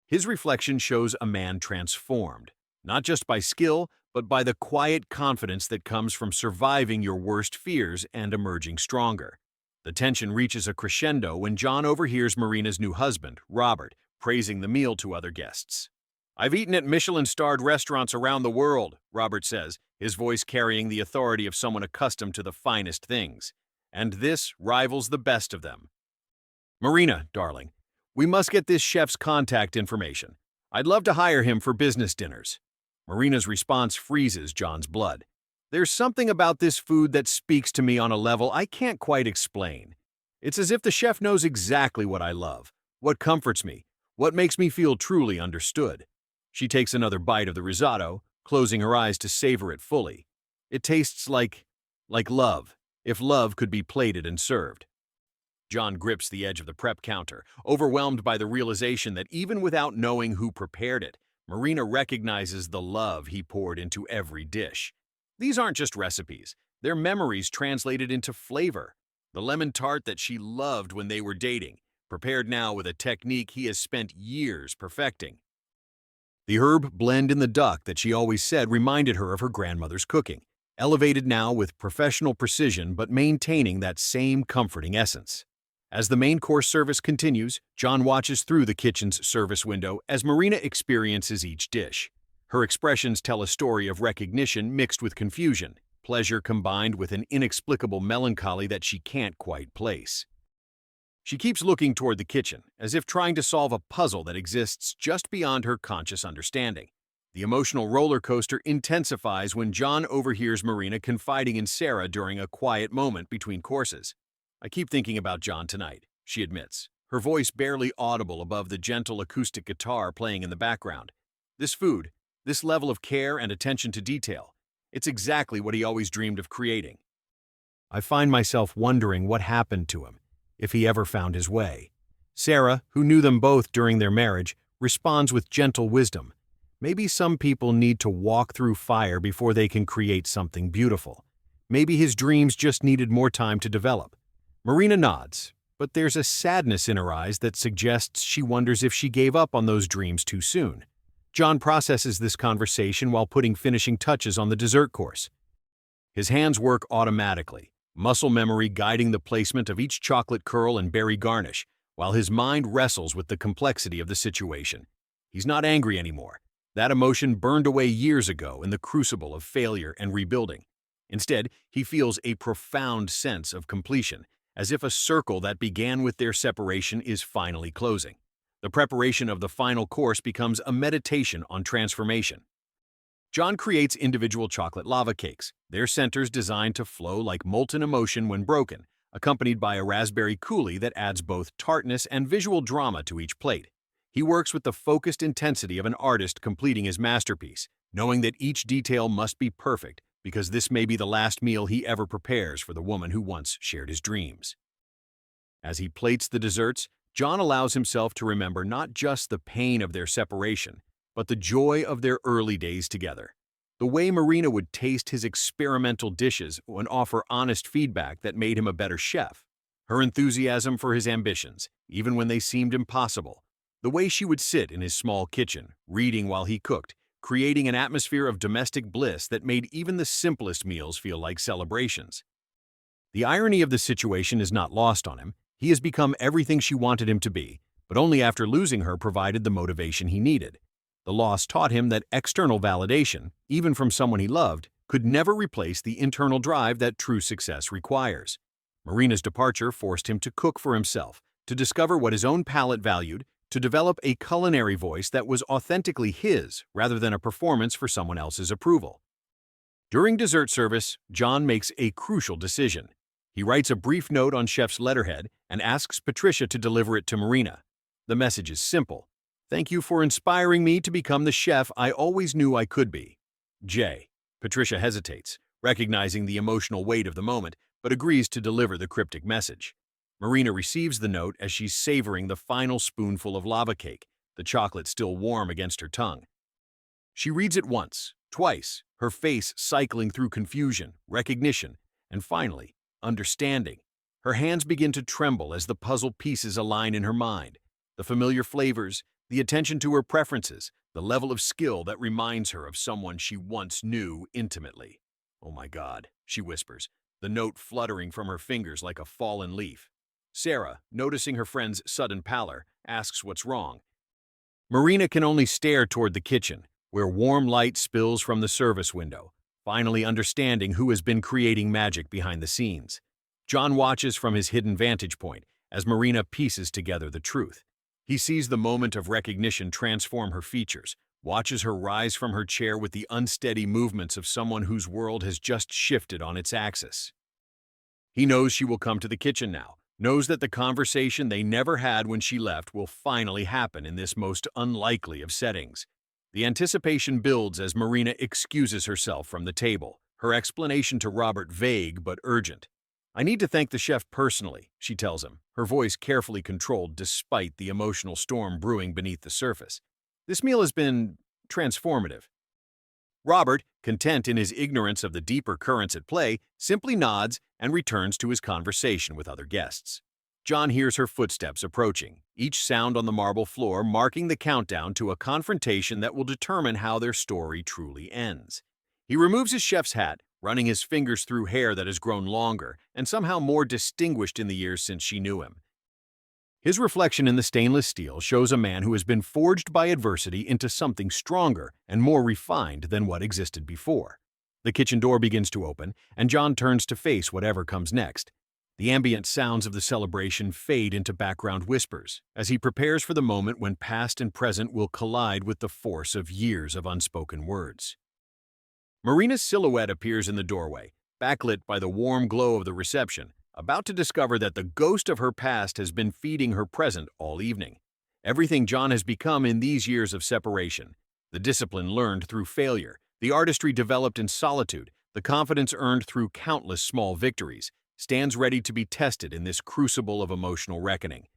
His reflection shows a man transformed, not just by skill, but by the quiet confidence that comes from surviving your worst fears and emerging stronger. The tension reaches a crescendo when John overhears Marina's new husband, Robert, praising the meal to other guests. "I've eaten at Michelin-starred restaurants around the world," Robert says, his voice carrying the authority of someone accustomed to the finest things. "And this rivals the best of them. Marina, darling, we must get this chef's contact information. I'd love to hire him for business dinners." Marina's response freezes John's blood. "There's something about this food that speaks to me on a level I can't quite explain. It's as if the chef knows exactly what I love, what comforts me, what makes me feel truly understood." She takes another bite of the risotto, closing her eyes to savor it fully. It tastes like love, if love could be plated and served. John grips the edge of the prep counter, overwhelmed by the realization that even without knowing who prepared it, Marina recognizes the love he poured into every dish. These aren't just recipes, they're memories translated into flavor. The lemon tart that she loved when they were dating, prepared now with a technique he has spent years perfecting. The herb blend in the duck that she always said reminded her of her grandmother's cooking, elevated now with professional precision but maintaining that same comforting essence. As the main course service continues, John watches through the kitchen's service window as Marina experiences each dish. Her expressions tell a story of recognition mixed with confusion, pleasure combined with an inexplicable melancholy that she can't quite place. She keeps looking toward the kitchen, as if trying to solve a puzzle that exists just beyond her conscious understanding. The emotional roller coaster intensifies when John overhears Marina confiding in Sarah during a quiet moment between courses. "I keep thinking about John tonight," she admits, her voice barely audible above the gentle acoustic guitar playing in the background. "This food, this level of care and attention to detail, it's exactly what he always dreamed of creating. I find myself wondering what happened to him, if he ever found his way." Sarah, who knew them both during their marriage, responds with gentle wisdom. "Maybe some people need to walk through fire before they can create something beautiful. Maybe his dreams just needed more time to develop." Marina nods, but there's a sadness in her eyes that suggests she wonders if she gave up on those dreams too soon. John processes this conversation while putting finishing touches on the dessert course. His hands work automatically, muscle memory guiding the placement of each chocolate curl and berry garnish, while his mind wrestles with the complexity of the situation. He's not angry anymore. That emotion burned away years ago in the crucible of failure and rebuilding. Instead, he feels a profound sense of completion, as if a circle that began with their separation is finally closing. The preparation of the final course becomes a meditation on transformation. John creates individual chocolate lava cakes, their centers designed to flow like molten emotion when broken, accompanied by a raspberry coulis that adds both tartness and visual drama to each plate. He works with the focused intensity of an artist completing his masterpiece, knowing that each detail must be perfect because this may be the last meal he ever prepares for the woman who once shared his dreams. As he plates the desserts, John allows himself to remember not just the pain of their separation, but the joy of their early days together. The way Marina would taste his experimental dishes and offer honest feedback that made him a better chef. Her enthusiasm for his ambitions, even when they seemed impossible. The way she would sit in his small kitchen, reading while he cooked, creating an atmosphere of domestic bliss that made even the simplest meals feel like celebrations. The irony of the situation is not lost on him. He has become everything she wanted him to be, but only after losing her provided the motivation he needed. The loss taught him that external validation, even from someone he loved, could never replace the internal drive that true success requires. Marina's departure forced him to cook for himself, to discover what his own palate valued, to develop a culinary voice that was authentically his rather than a performance for someone else's approval. During dessert service, John makes a crucial decision. He writes a brief note on Chef's letterhead and asks Patricia to deliver it to Marina. The message is simple. Thank you for inspiring me to become the chef I always knew I could be. J. Patricia hesitates, recognizing the emotional weight of the moment, but agrees to deliver the cryptic message. Marina receives the note as she's savoring the final spoonful of lava cake, the chocolate still warm against her tongue. She reads it once, twice, her face cycling through confusion, recognition, and finally, understanding. Her hands begin to tremble as the puzzle pieces align in her mind. The familiar flavors, the attention to her preferences, the level of skill that reminds her of someone she once knew intimately. "Oh my God," she whispers, the note fluttering from her fingers like a fallen leaf. Sarah, noticing her friend's sudden pallor, asks what's wrong. Marina can only stare toward the kitchen, where warm light spills from the service window, finally understanding who has been creating magic behind the scenes. John watches from his hidden vantage point as Marina pieces together the truth. He sees the moment of recognition transform her features, watches her rise from her chair with the unsteady movements of someone whose world has just shifted on its axis. He knows she will come to the kitchen now, knows that the conversation they never had when she left will finally happen in this most unlikely of settings. The anticipation builds as Marina excuses herself from the table, her explanation to Robert vague but urgent. "I need to thank the chef personally," she tells him, her voice carefully controlled despite the emotional storm brewing beneath the surface. "This meal has been transformative." Robert, content in his ignorance of the deeper currents at play, simply nods and returns to his conversation with other guests. John hears her footsteps approaching, each sound on the marble floor marking the countdown to a confrontation that will determine how their story truly ends. He removes his chef's hat, running his fingers through hair that has grown longer and somehow more distinguished in the years since she knew him. His reflection in the stainless steel shows a man who has been forged by adversity into something stronger and more refined than what existed before. The kitchen door begins to open, and John turns to face whatever comes next. The ambient sounds of the celebration fade into background whispers as he prepares for the moment when past and present will collide with the force of years of unspoken words. Marina's silhouette appears in the doorway, backlit by the warm glow of the reception, about to discover that the ghost of her past has been feeding her present all evening. Everything John has become in these years of separation, the discipline learned through failure, the artistry developed in solitude, the confidence earned through countless small victories, stands ready to be tested in this crucible of emotional reckoning.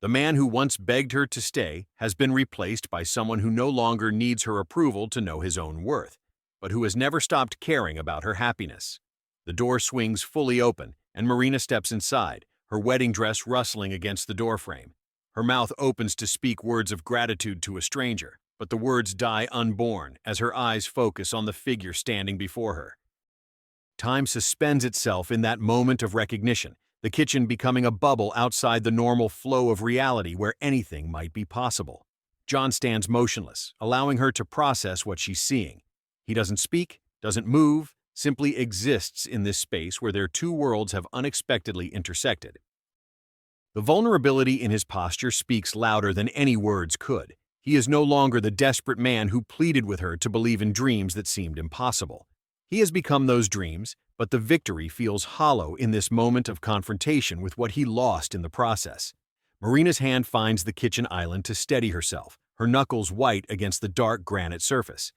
The man who once begged her to stay has been replaced by someone who no longer needs her approval to know his own worth, but who has never stopped caring about her happiness. The door swings fully open, and Marina steps inside, her wedding dress rustling against the doorframe. Her mouth opens to speak words of gratitude to a stranger, but the words die unborn as her eyes focus on the figure standing before her. Time suspends itself in that moment of recognition, the kitchen becoming a bubble outside the normal flow of reality where anything might be possible. John stands motionless, allowing her to process what she's seeing. He doesn't speak, doesn't move, simply exists in this space where their two worlds have unexpectedly intersected. The vulnerability in his posture speaks louder than any words could. He is no longer the desperate man who pleaded with her to believe in dreams that seemed impossible. He has become those dreams, but the victory feels hollow in this moment of confrontation with what he lost in the process. Marina's hand finds the kitchen island to steady herself, her knuckles white against the dark granite surface.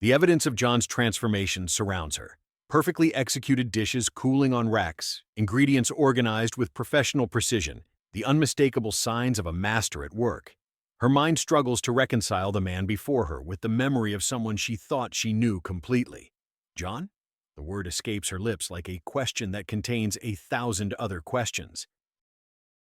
The evidence of John's transformation surrounds her. Perfectly executed dishes cooling on racks, ingredients organized with professional precision, the unmistakable signs of a master at work. Her mind struggles to reconcile the man before her with the memory of someone she thought she knew completely. "John?" The word escapes her lips like a question that contains 1,000 other questions.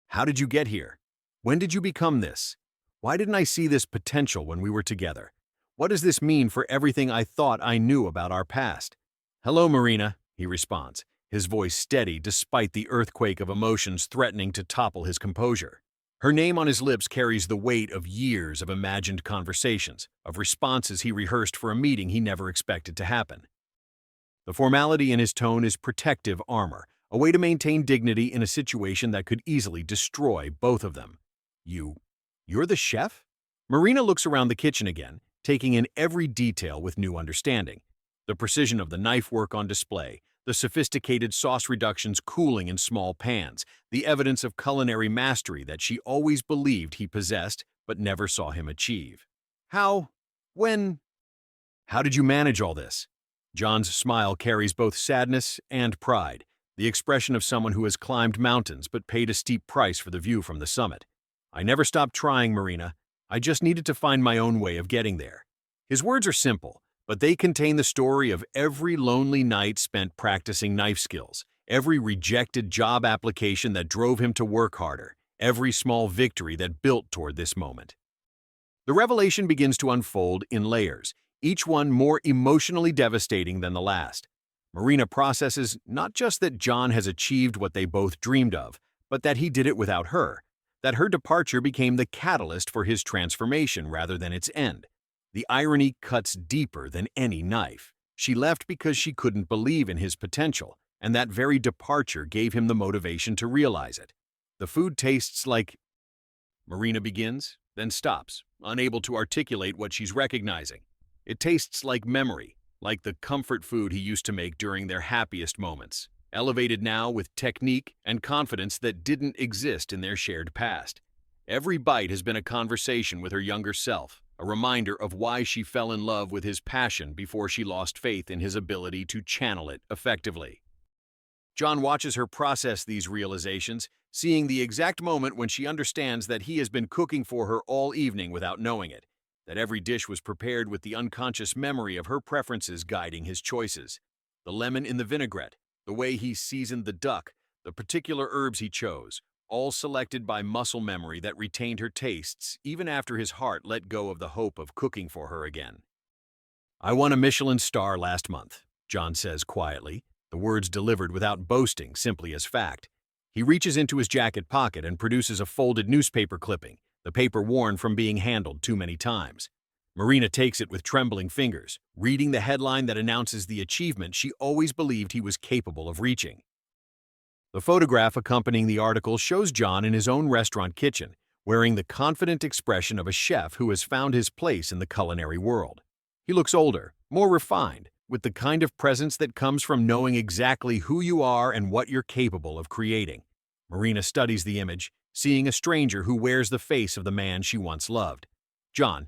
"How did you get here? When did you become this? Why didn't I see this potential when we were together? What does this mean for everything I thought I knew about our past?" "Hello, Marina," he responds, his voice steady despite the earthquake of emotions threatening to topple his composure. Her name on his lips carries the weight of years of imagined conversations, of responses he rehearsed for a meeting he never expected to happen. The formality in his tone is protective armor, a way to maintain dignity in a situation that could easily destroy both of them. You're the chef?" Marina looks around the kitchen again, taking in every detail with new understanding. The precision of the knife work on display, the sophisticated sauce reductions cooling in small pans, the evidence of culinary mastery that she always believed he possessed but never saw him achieve. How? When? How did you manage all this? John's smile carries both sadness and pride, the expression of someone who has climbed mountains but paid a steep price for the view from the summit. I never stopped trying, Marina. I just needed to find my own way of getting there. His words are simple, but they contain the story of every lonely night spent practicing knife skills, every rejected job application that drove him to work harder, every small victory that built toward this moment. The revelation begins to unfold in layers, each one more emotionally devastating than the last. Marina processes not just that John has achieved what they both dreamed of, but that he did it without her, that her departure became the catalyst for his transformation rather than its end. The irony cuts deeper than any knife. She left because she couldn't believe in his potential, and that very departure gave him the motivation to realize it. The food tastes like... Marina begins, then stops, unable to articulate what she's recognizing. It tastes like memory, like the comfort food he used to make during their happiest moments, elevated now with technique and confidence that didn't exist in their shared past. Every bite has been a conversation with her younger self, a reminder of why she fell in love with his passion before she lost faith in his ability to channel it effectively. John watches her process these realizations, seeing the exact moment when she understands that he has been cooking for her all evening without knowing it, that every dish was prepared with the unconscious memory of her preferences guiding his choices. The lemon in the vinaigrette, the way he seasoned the duck, the particular herbs he chose, all selected by muscle memory that retained her tastes even after his heart let go of the hope of cooking for her again. I won a Michelin star last month, John says quietly, the words delivered without boasting, simply as fact. He reaches into his jacket pocket and produces a folded newspaper clipping, the paper worn from being handled too many times. Marina takes it with trembling fingers, reading the headline that announces the achievement she always believed he was capable of reaching. The photograph accompanying the article shows John in his own restaurant kitchen, wearing the confident expression of a chef who has found his place in the culinary world. He looks older, more refined, with the kind of presence that comes from knowing exactly who you are and what you're capable of creating. Marina studies the image, seeing a stranger who wears the face of the man she once loved. John,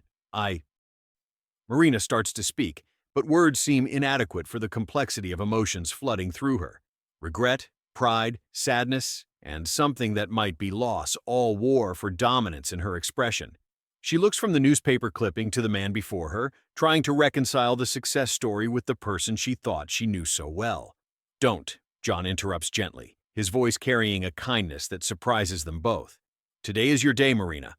Marina starts to speak, but words seem inadequate for the complexity of emotions flooding through her. Regret, pride, sadness, and something that might be loss all war for dominance in her expression. She looks from the newspaper clipping to the man before her, trying to reconcile the success story with the person she thought she knew so well. Don't, John interrupts gently, his voice carrying a kindness that surprises them both. Today is your day, Marina.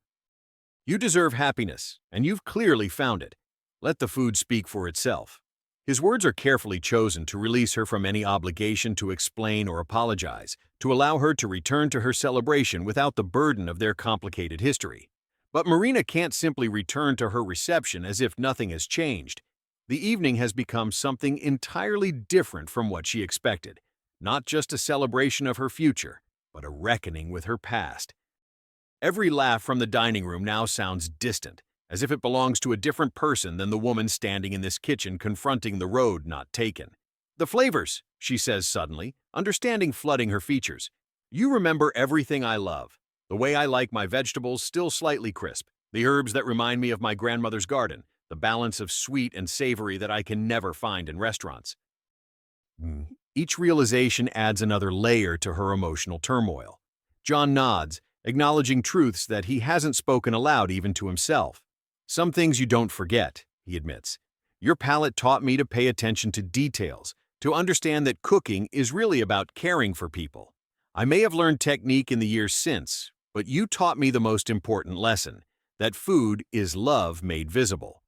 You deserve happiness, and you've clearly found it. Let the food speak for itself. His words are carefully chosen to release her from any obligation to explain or apologize, to allow her to return to her celebration without the burden of their complicated history. But Marina can't simply return to her reception as if nothing has changed. The evening has become something entirely different from what she expected. Not just a celebration of her future, but a reckoning with her past. Every laugh from the dining room now sounds distant, as if it belongs to a different person than the woman standing in this kitchen confronting the road not taken. The flavors, she says suddenly, understanding flooding her features. You remember everything I love. The way I like my vegetables still slightly crisp, the herbs that remind me of my grandmother's garden, the balance of sweet and savory that I can never find in restaurants. Each realization adds another layer to her emotional turmoil. John nods, acknowledging truths that he hasn't spoken aloud even to himself. Some things you don't forget, he admits. Your palate taught me to pay attention to details, to understand that cooking is really about caring for people. I may have learned technique in the years since, but you taught me the most important lesson, that food is love made visible.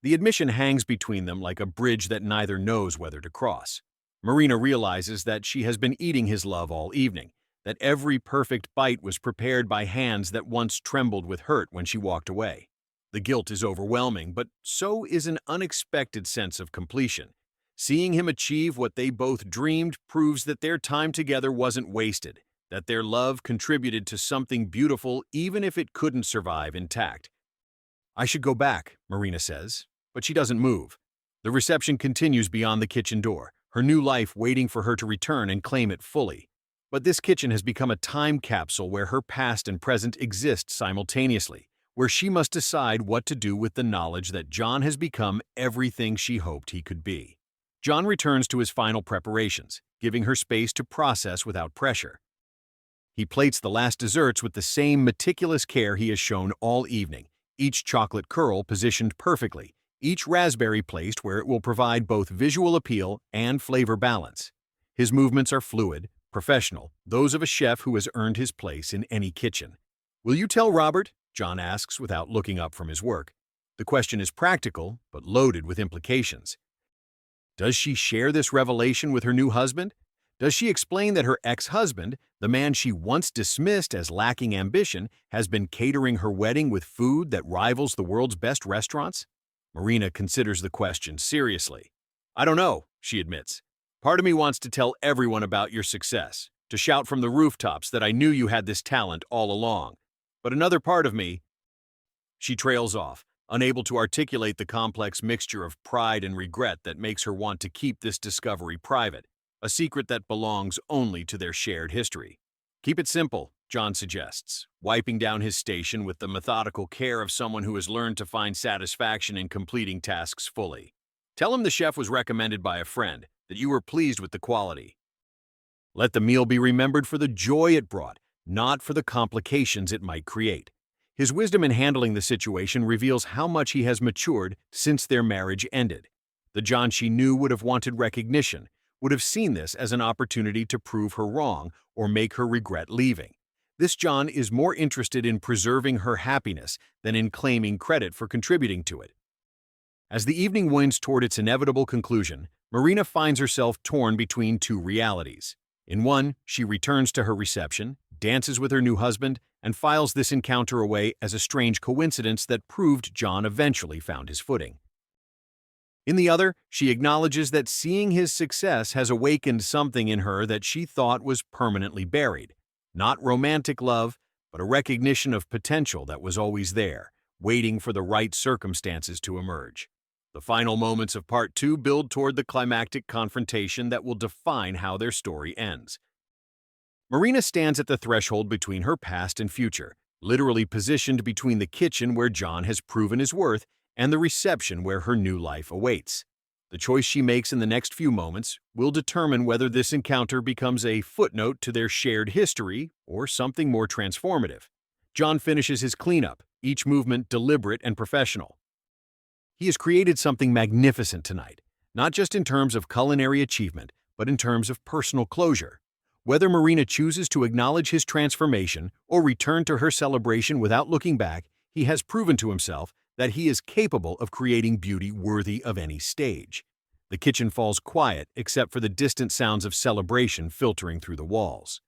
The admission hangs between them like a bridge that neither knows whether to cross. Marina realizes that she has been eating his love all evening, that every perfect bite was prepared by hands that once trembled with hurt when she walked away. The guilt is overwhelming, but so is an unexpected sense of completion. Seeing him achieve what they both dreamed proves that their time together wasn't wasted, that their love contributed to something beautiful even if it couldn't survive intact. I should go back, Marina says, but she doesn't move. The reception continues beyond the kitchen door, her new life waiting for her to return and claim it fully. But this kitchen has become a time capsule where her past and present exist simultaneously, where she must decide what to do with the knowledge that John has become everything she hoped he could be. John returns to his final preparations, giving her space to process without pressure. He plates the last desserts with the same meticulous care he has shown all evening, each chocolate curl positioned perfectly, each raspberry placed where it will provide both visual appeal and flavor balance. His movements are fluid, professional, those of a chef who has earned his place in any kitchen. "Will you tell Robert?" John asks without looking up from his work. The question is practical, but loaded with implications. Does she share this revelation with her new husband? Does she explain that her ex-husband, the man she once dismissed as lacking ambition, has been catering her wedding with food that rivals the world's best restaurants? Marina considers the question seriously. "I don't know," she admits. "Part of me wants to tell everyone about your success, to shout from the rooftops that I knew you had this talent all along. But another part of me—" She trails off, unable to articulate the complex mixture of pride and regret that makes her want to keep this discovery private, a secret that belongs only to their shared history. "Keep it simple," John suggests, wiping down his station with the methodical care of someone who has learned to find satisfaction in completing tasks fully. "Tell him the chef was recommended by a friend, that you were pleased with the quality. Let the meal be remembered for the joy it brought, not for the complications it might create." His wisdom in handling the situation reveals how much he has matured since their marriage ended. The John she knew would have wanted recognition, would have seen this as an opportunity to prove her wrong or make her regret leaving. This John is more interested in preserving her happiness than in claiming credit for contributing to it. As the evening winds toward its inevitable conclusion, Marina finds herself torn between two realities. In one, she returns to her reception, dances with her new husband, and files this encounter away as a strange coincidence that proved John eventually found his footing. In the other, she acknowledges that seeing his success has awakened something in her that she thought was permanently buried. Not romantic love, but a recognition of potential that was always there, waiting for the right circumstances to emerge. The final moments of Part 2 build toward the climactic confrontation that will define how their story ends. Marina stands at the threshold between her past and future, literally positioned between the kitchen where John has proven his worth and the reception where her new life awaits. The choice she makes in the next few moments will determine whether this encounter becomes a footnote to their shared history or something more transformative. John finishes his cleanup, each movement deliberate and professional. He has created something magnificent tonight, not just in terms of culinary achievement, but in terms of personal closure. Whether Marina chooses to acknowledge his transformation or return to her celebration without looking back, he has proven to himself that he is capable of creating beauty worthy of any stage. The kitchen falls quiet except for the distant sounds of celebration filtering through the walls.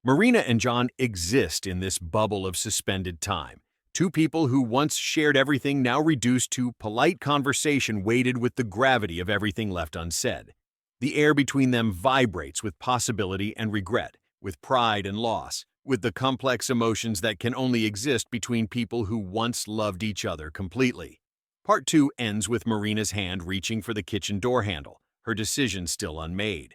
Marina and John exist in this bubble of suspended time. Two people who once shared everything now reduced to polite conversation weighted with the gravity of everything left unsaid. The air between them vibrates with possibility and regret, with pride and loss, with the complex emotions that can only exist between people who once loved each other completely. Part 2 ends with Marina's hand reaching for the kitchen door handle, her decision still unmade.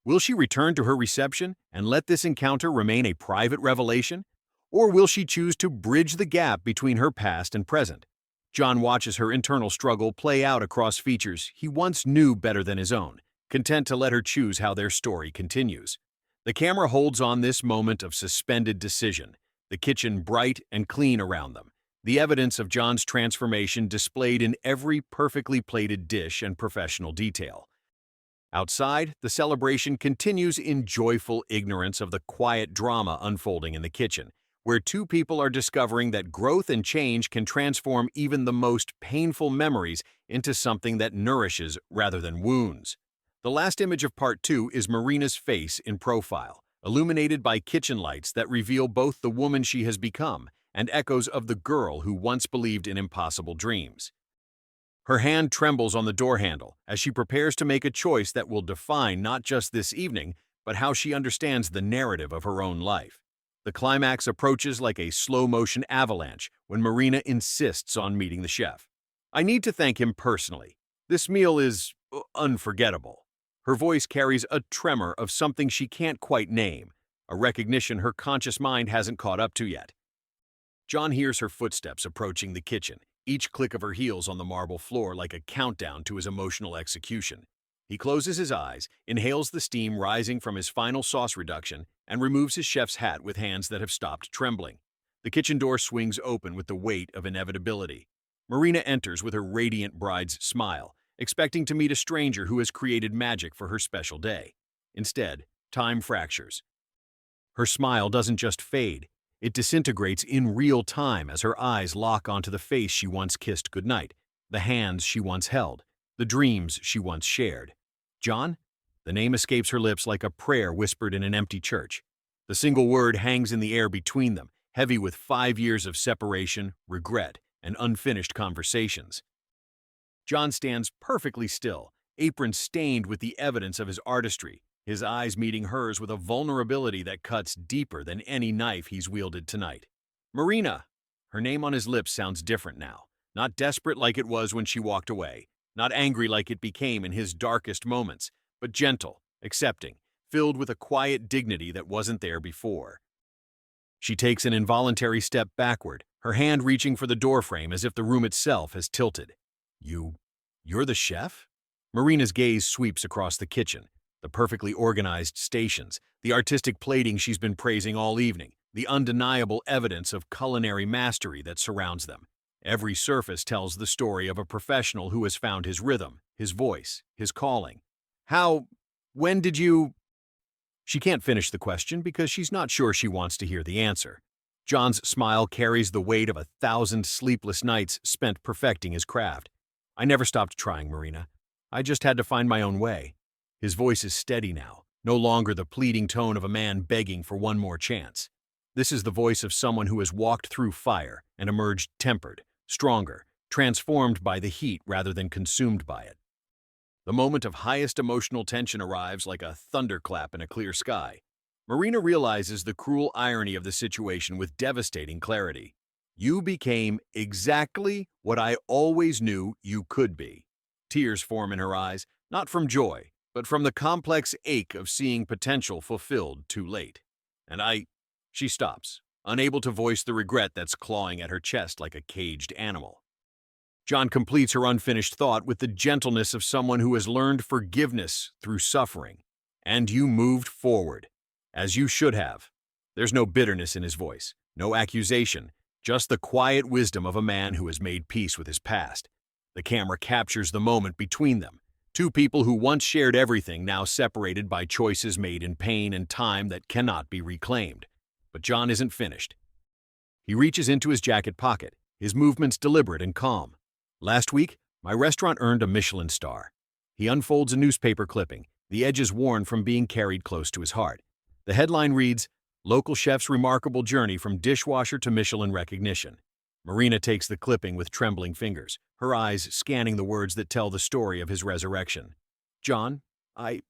Will she return to her reception and let this encounter remain a private revelation? Or will she choose to bridge the gap between her past and present? John watches her internal struggle play out across features he once knew better than his own, content to let her choose how their story continues. The camera holds on this moment of suspended decision, the kitchen bright and clean around them, the evidence of John's transformation displayed in every perfectly plated dish and professional detail. Outside, the celebration continues in joyful ignorance of the quiet drama unfolding in the kitchen, where two people are discovering that growth and change can transform even the most painful memories into something that nourishes rather than wounds. The last image of Part 2 is Marina's face in profile, illuminated by kitchen lights that reveal both the woman she has become and echoes of the girl who once believed in impossible dreams. Her hand trembles on the door handle as she prepares to make a choice that will define not just this evening, but how she understands the narrative of her own life. The climax approaches like a slow-motion avalanche when Marina insists on meeting the chef. "I need to thank him personally. This meal is unforgettable. Her voice carries a tremor of something she can't quite name, a recognition her conscious mind hasn't caught up to yet. John hears her footsteps approaching the kitchen, each click of her heels on the marble floor like a countdown to his emotional execution. He closes his eyes, inhales the steam rising from his final sauce reduction, and removes his chef's hat with hands that have stopped trembling. The kitchen door swings open with the weight of inevitability. Marina enters with her radiant bride's smile, expecting to meet a stranger who has created magic for her special day. Instead, time fractures. Her smile doesn't just fade, it disintegrates in real time as her eyes lock onto the face she once kissed goodnight, the hands she once held, the dreams she once shared. John? The name escapes her lips like a prayer whispered in an empty church. The single word hangs in the air between them, heavy with 5 years of separation, regret, and unfinished conversations. John stands perfectly still, apron stained with the evidence of his artistry, his eyes meeting hers with a vulnerability that cuts deeper than any knife he's wielded tonight. Marina! Her name on his lips sounds different now, not desperate like it was when she walked away, not angry like it became in his darkest moments, but gentle, accepting, filled with a quiet dignity that wasn't there before. She takes an involuntary step backward, her hand reaching for the doorframe as if the room itself has tilted. You're the chef? Marina's gaze sweeps across the kitchen, the perfectly organized stations, the artistic plating she's been praising all evening, the undeniable evidence of culinary mastery that surrounds them. Every surface tells the story of a professional who has found his rhythm, his voice, his calling. When did you... She can't finish the question because she's not sure she wants to hear the answer. John's smile carries the weight of 1,000 sleepless nights spent perfecting his craft. I never stopped trying, Marina. I just had to find my own way. His voice is steady now, no longer the pleading tone of a man begging for one more chance. This is the voice of someone who has walked through fire and emerged tempered, stronger, transformed by the heat rather than consumed by it. The moment of highest emotional tension arrives like a thunderclap in a clear sky. Marina realizes the cruel irony of the situation with devastating clarity. You became exactly what I always knew you could be. Tears form in her eyes, not from joy, but from the complex ache of seeing potential fulfilled too late. She stops, unable to voice the regret that's clawing at her chest like a caged animal. John completes her unfinished thought with the gentleness of someone who has learned forgiveness through suffering. And you moved forward, as you should have. There's no bitterness in his voice, no accusation, just the quiet wisdom of a man who has made peace with his past. The camera captures the moment between them. Two people who once shared everything, now separated by choices made in pain and time that cannot be reclaimed. But John isn't finished. He reaches into his jacket pocket, his movements deliberate and calm. Last week, my restaurant earned a Michelin star. He unfolds a newspaper clipping, the edges worn from being carried close to his heart. The headline reads, "Local chef's remarkable journey from dishwasher to Michelin recognition." Marina takes the clipping with trembling fingers, her eyes scanning the words that tell the story of his resurrection. John, The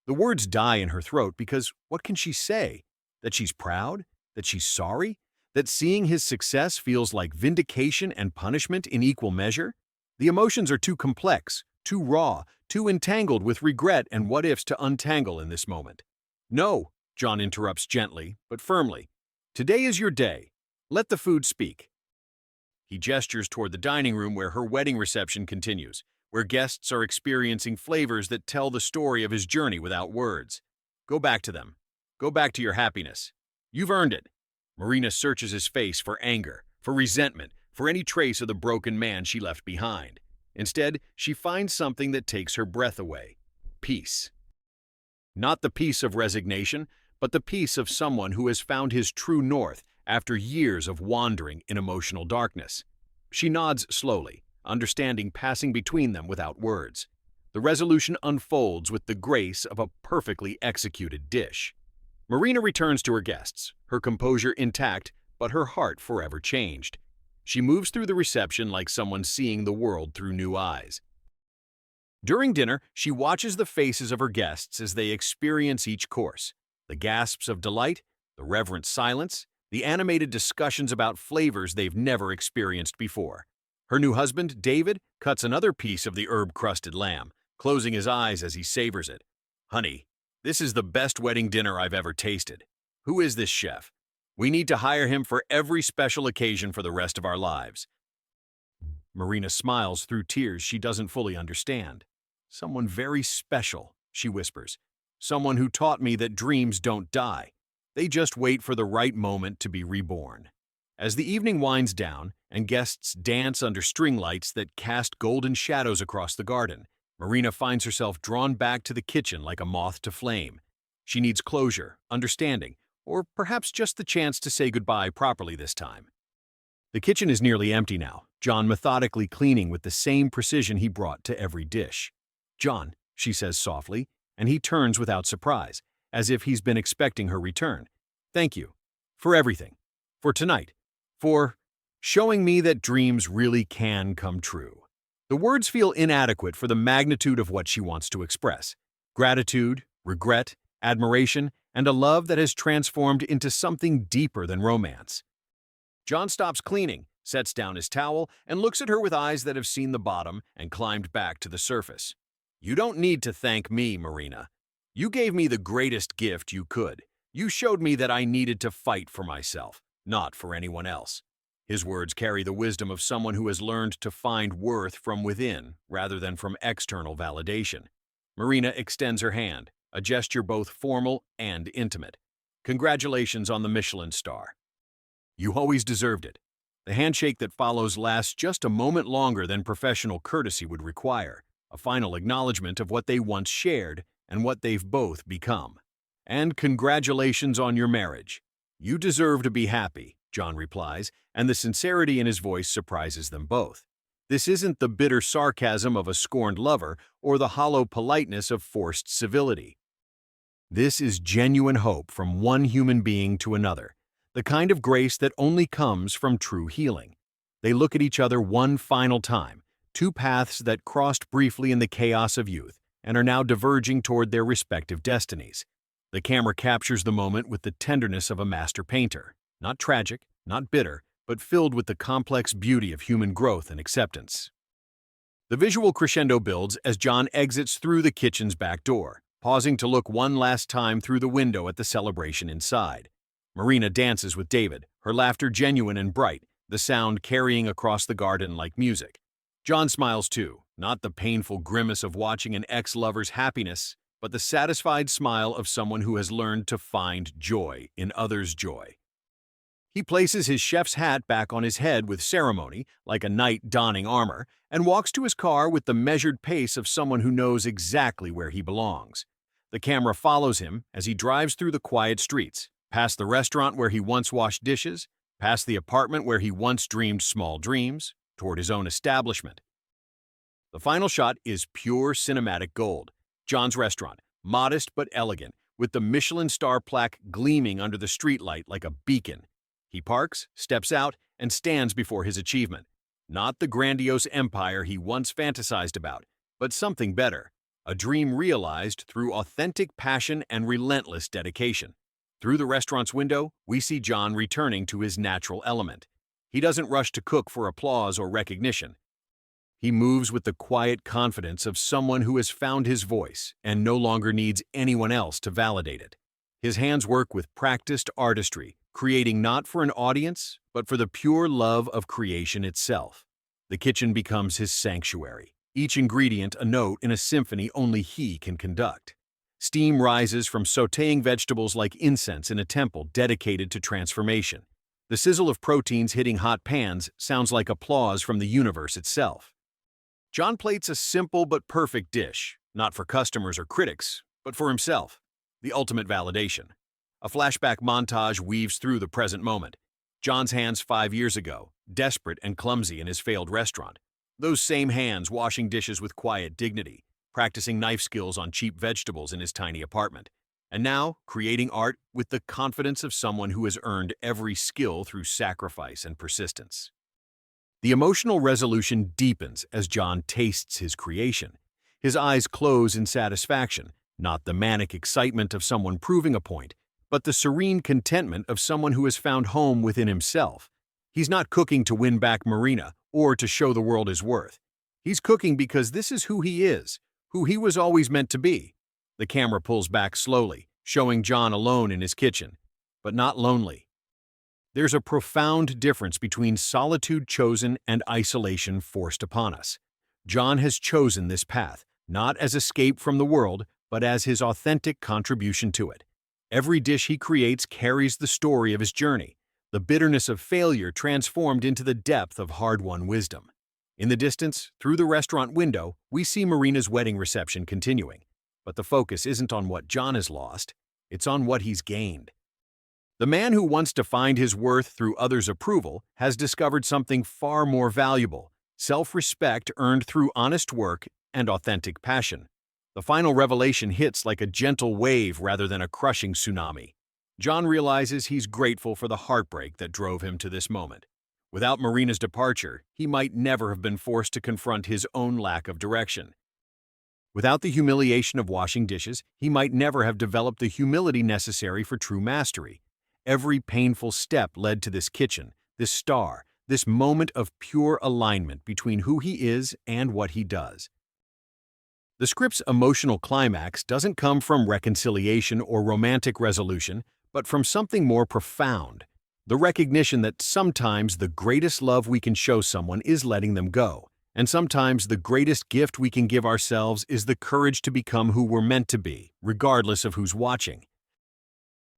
words die in her throat because what can she say? That she's proud? That she's sorry? That seeing his success feels like vindication and punishment in equal measure? The emotions are too complex, too raw, too entangled with regret and what-ifs to untangle in this moment. No, John interrupts gently, but firmly. Today is your day. Let the food speak. He gestures toward the dining room where her wedding reception continues, where guests are experiencing flavors that tell the story of his journey without words. Go back to them. Go back to your happiness. You've earned it. Marina searches his face for anger, for resentment, for any trace of the broken man she left behind. Instead, she finds something that takes her breath away. Peace. Not the peace of resignation, but the peace of someone who has found his true north after years of wandering in emotional darkness. She nods slowly, understanding passing between them without words. The resolution unfolds with the grace of a perfectly executed dish. Marina returns to her guests, her composure intact, but her heart forever changed. She moves through the reception like someone seeing the world through new eyes. During dinner, she watches the faces of her guests as they experience each course. The gasps of delight, the reverent silence, the animated discussions about flavors they've never experienced before. Her new husband, David, cuts another piece of the herb-crusted lamb, closing his eyes as he savors it. "Honey, this is the best wedding dinner I've ever tasted. Who is this chef? We need to hire him for every special occasion for the rest of our lives." Marina smiles through tears she doesn't fully understand. "Someone very special," she whispers. "Someone who taught me that dreams don't die. They just wait for the right moment to be reborn." As the evening winds down and guests dance under string lights that cast golden shadows across the garden, Marina finds herself drawn back to the kitchen like a moth to flame. She needs closure, understanding, or perhaps just the chance to say goodbye properly this time. The kitchen is nearly empty now, John methodically cleaning with the same precision he brought to every dish. "John," she says softly, and he turns without surprise, as if he's been expecting her return. "Thank you. For everything. For tonight. For showing me that dreams really can come true." The words feel inadequate for the magnitude of what she wants to express. Gratitude, regret, admiration, and a love that has transformed into something deeper than romance. John stops cleaning, sets down his towel, and looks at her with eyes that have seen the bottom and climbed back to the surface. "You don't need to thank me, Marina. You gave me the greatest gift you could. You showed me that I needed to fight for myself, not for anyone else." His words carry the wisdom of someone who has learned to find worth from within rather than from external validation. Marina extends her hand, a gesture both formal and intimate. "Congratulations on the Michelin star. You always deserved it." The handshake that follows lasts just a moment longer than professional courtesy would require, a final acknowledgement of what they once shared and what they've both become. "And congratulations on your marriage. You deserve to be happy," John replies, and the sincerity in his voice surprises them both. This isn't the bitter sarcasm of a scorned lover or the hollow politeness of forced civility. This is genuine hope from one human being to another, the kind of grace that only comes from true healing. They look at each other one final time, two paths that crossed briefly in the chaos of youth and are now diverging toward their respective destinies. The camera captures the moment with the tenderness of a master painter, not tragic, not bitter, but filled with the complex beauty of human growth and acceptance. The visual crescendo builds as John exits through the kitchen's back door, pausing to look one last time through the window at the celebration inside. Marina dances with David, her laughter genuine and bright, the sound carrying across the garden like music. John smiles too, not the painful grimace of watching an ex-lover's happiness, but the satisfied smile of someone who has learned to find joy in others' joy. He places his chef's hat back on his head with ceremony, like a knight donning armor, and walks to his car with the measured pace of someone who knows exactly where he belongs. The camera follows him as he drives through the quiet streets, past the restaurant where he once washed dishes, past the apartment where he once dreamed small dreams, toward his own establishment. The final shot is pure cinematic gold. John's restaurant, modest but elegant, with the Michelin star plaque gleaming under the streetlight like a beacon. He parks, steps out, and stands before his achievement. Not the grandiose empire he once fantasized about, but something better, a dream realized through authentic passion and relentless dedication. Through the restaurant's window, we see John returning to his natural element. He doesn't rush to cook for applause or recognition. He moves with the quiet confidence of someone who has found his voice and no longer needs anyone else to validate it. His hands work with practiced artistry, creating not for an audience, but for the pure love of creation itself. The kitchen becomes his sanctuary, each ingredient a note in a symphony only he can conduct. Steam rises from sautéing vegetables like incense in a temple dedicated to transformation. The sizzle of proteins hitting hot pans sounds like applause from the universe itself. John plates a simple but perfect dish, not for customers or critics, but for himself, the ultimate validation. A flashback montage weaves through the present moment. John's hands 5 years ago, desperate and clumsy in his failed restaurant. Those same hands washing dishes with quiet dignity, practicing knife skills on cheap vegetables in his tiny apartment. And now, creating art with the confidence of someone who has earned every skill through sacrifice and persistence. The emotional resolution deepens as John tastes his creation. His eyes close in satisfaction, not the manic excitement of someone proving a point, but the serene contentment of someone who has found home within himself. He's not cooking to win back Marina or to show the world his worth. He's cooking because this is who he is, who he was always meant to be. The camera pulls back slowly, showing John alone in his kitchen, but not lonely. There's a profound difference between solitude chosen and isolation forced upon us. John has chosen this path, not as escape from the world, but as his authentic contribution to it. Every dish he creates carries the story of his journey, the bitterness of failure transformed into the depth of hard-won wisdom. In the distance, through the restaurant window, we see Marina's wedding reception continuing. But the focus isn't on what John has lost, it's on what he's gained. The man who wants to find his worth through others' approval has discovered something far more valuable: self-respect earned through honest work and authentic passion. The final revelation hits like a gentle wave rather than a crushing tsunami. John realizes he's grateful for the heartbreak that drove him to this moment. Without Marina's departure, he might never have been forced to confront his own lack of direction. Without the humiliation of washing dishes, he might never have developed the humility necessary for true mastery. Every painful step led to this kitchen, this star, this moment of pure alignment between who he is and what he does. The script's emotional climax doesn't come from reconciliation or romantic resolution, but from something more profound: the recognition that sometimes the greatest love we can show someone is letting them go, and sometimes the greatest gift we can give ourselves is the courage to become who we're meant to be, regardless of who's watching.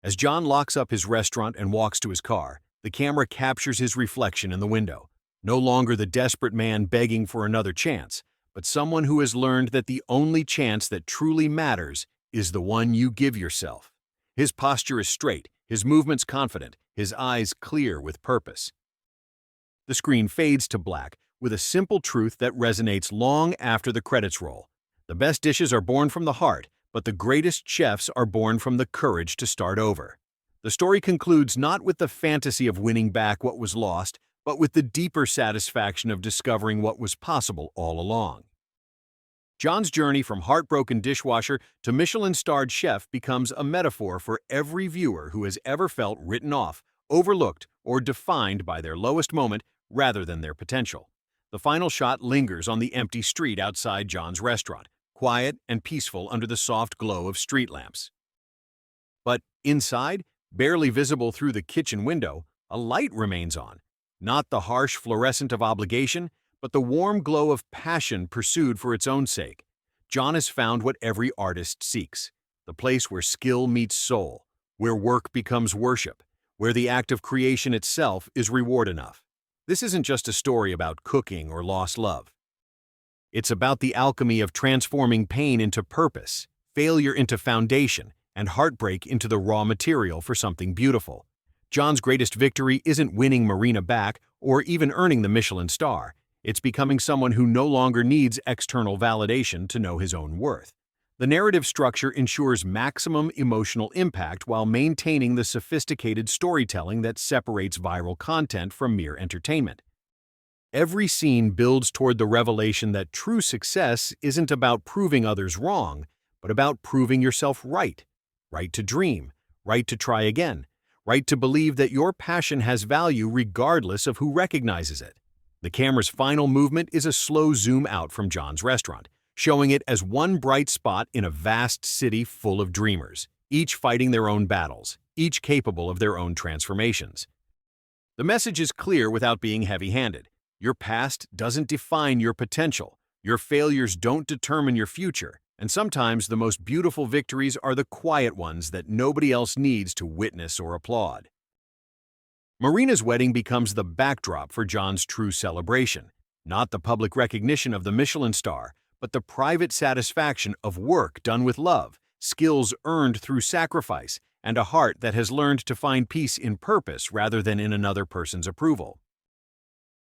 As John locks up his restaurant and walks to his car, the camera captures his reflection in the window. No longer the desperate man begging for another chance, but someone who has learned that the only chance that truly matters is the one you give yourself. His posture is straight, his movements confident, his eyes clear with purpose. The screen fades to black with a simple truth that resonates long after the credits roll. The best dishes are born from the heart, but the greatest chefs are born from the courage to start over. The story concludes not with the fantasy of winning back what was lost, but with the deeper satisfaction of discovering what was possible all along. John's journey from heartbroken dishwasher to Michelin-starred chef becomes a metaphor for every viewer who has ever felt written off, overlooked, or defined by their lowest moment rather than their potential. The final shot lingers on the empty street outside John's restaurant, quiet and peaceful under the soft glow of street lamps. But inside, barely visible through the kitchen window, a light remains on. Not the harsh fluorescent of obligation, but the warm glow of passion pursued for its own sake. John has found what every artist seeks: the place where skill meets soul, where work becomes worship, where the act of creation itself is reward enough. This isn't just a story about cooking or lost love. It's about the alchemy of transforming pain into purpose, failure into foundation, and heartbreak into the raw material for something beautiful. John's greatest victory isn't winning Marina back or even earning the Michelin star. It's becoming someone who no longer needs external validation to know his own worth. The narrative structure ensures maximum emotional impact while maintaining the sophisticated storytelling that separates viral content from mere entertainment. Every scene builds toward the revelation that true success isn't about proving others wrong, but about proving yourself right. Right to dream, right to try again, right to believe that your passion has value regardless of who recognizes it. The camera's final movement is a slow zoom out from John's restaurant, showing it as one bright spot in a vast city full of dreamers, each fighting their own battles, each capable of their own transformations. The message is clear without being heavy-handed. Your past doesn't define your potential, your failures don't determine your future, and sometimes the most beautiful victories are the quiet ones that nobody else needs to witness or applaud. Marina's wedding becomes the backdrop for John's true celebration, not the public recognition of the Michelin star, but the private satisfaction of work done with love, skills earned through sacrifice, and a heart that has learned to find peace in purpose rather than in another person's approval.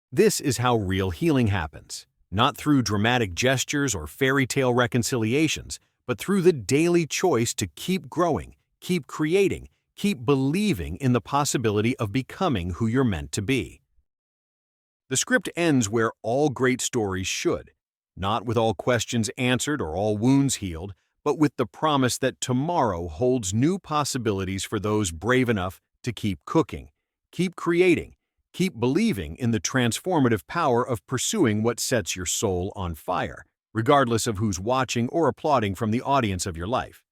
This is how real healing happens, not through dramatic gestures or fairy tale reconciliations, but through the daily choice to keep growing, keep creating, keep believing in the possibility of becoming who you're meant to be. The script ends where all great stories should, not with all questions answered or all wounds healed, but with the promise that tomorrow holds new possibilities for those brave enough to keep cooking, keep creating, Keep believing in the transformative power of pursuing what sets your soul on fire, regardless of who's watching or applauding from the audience of your life.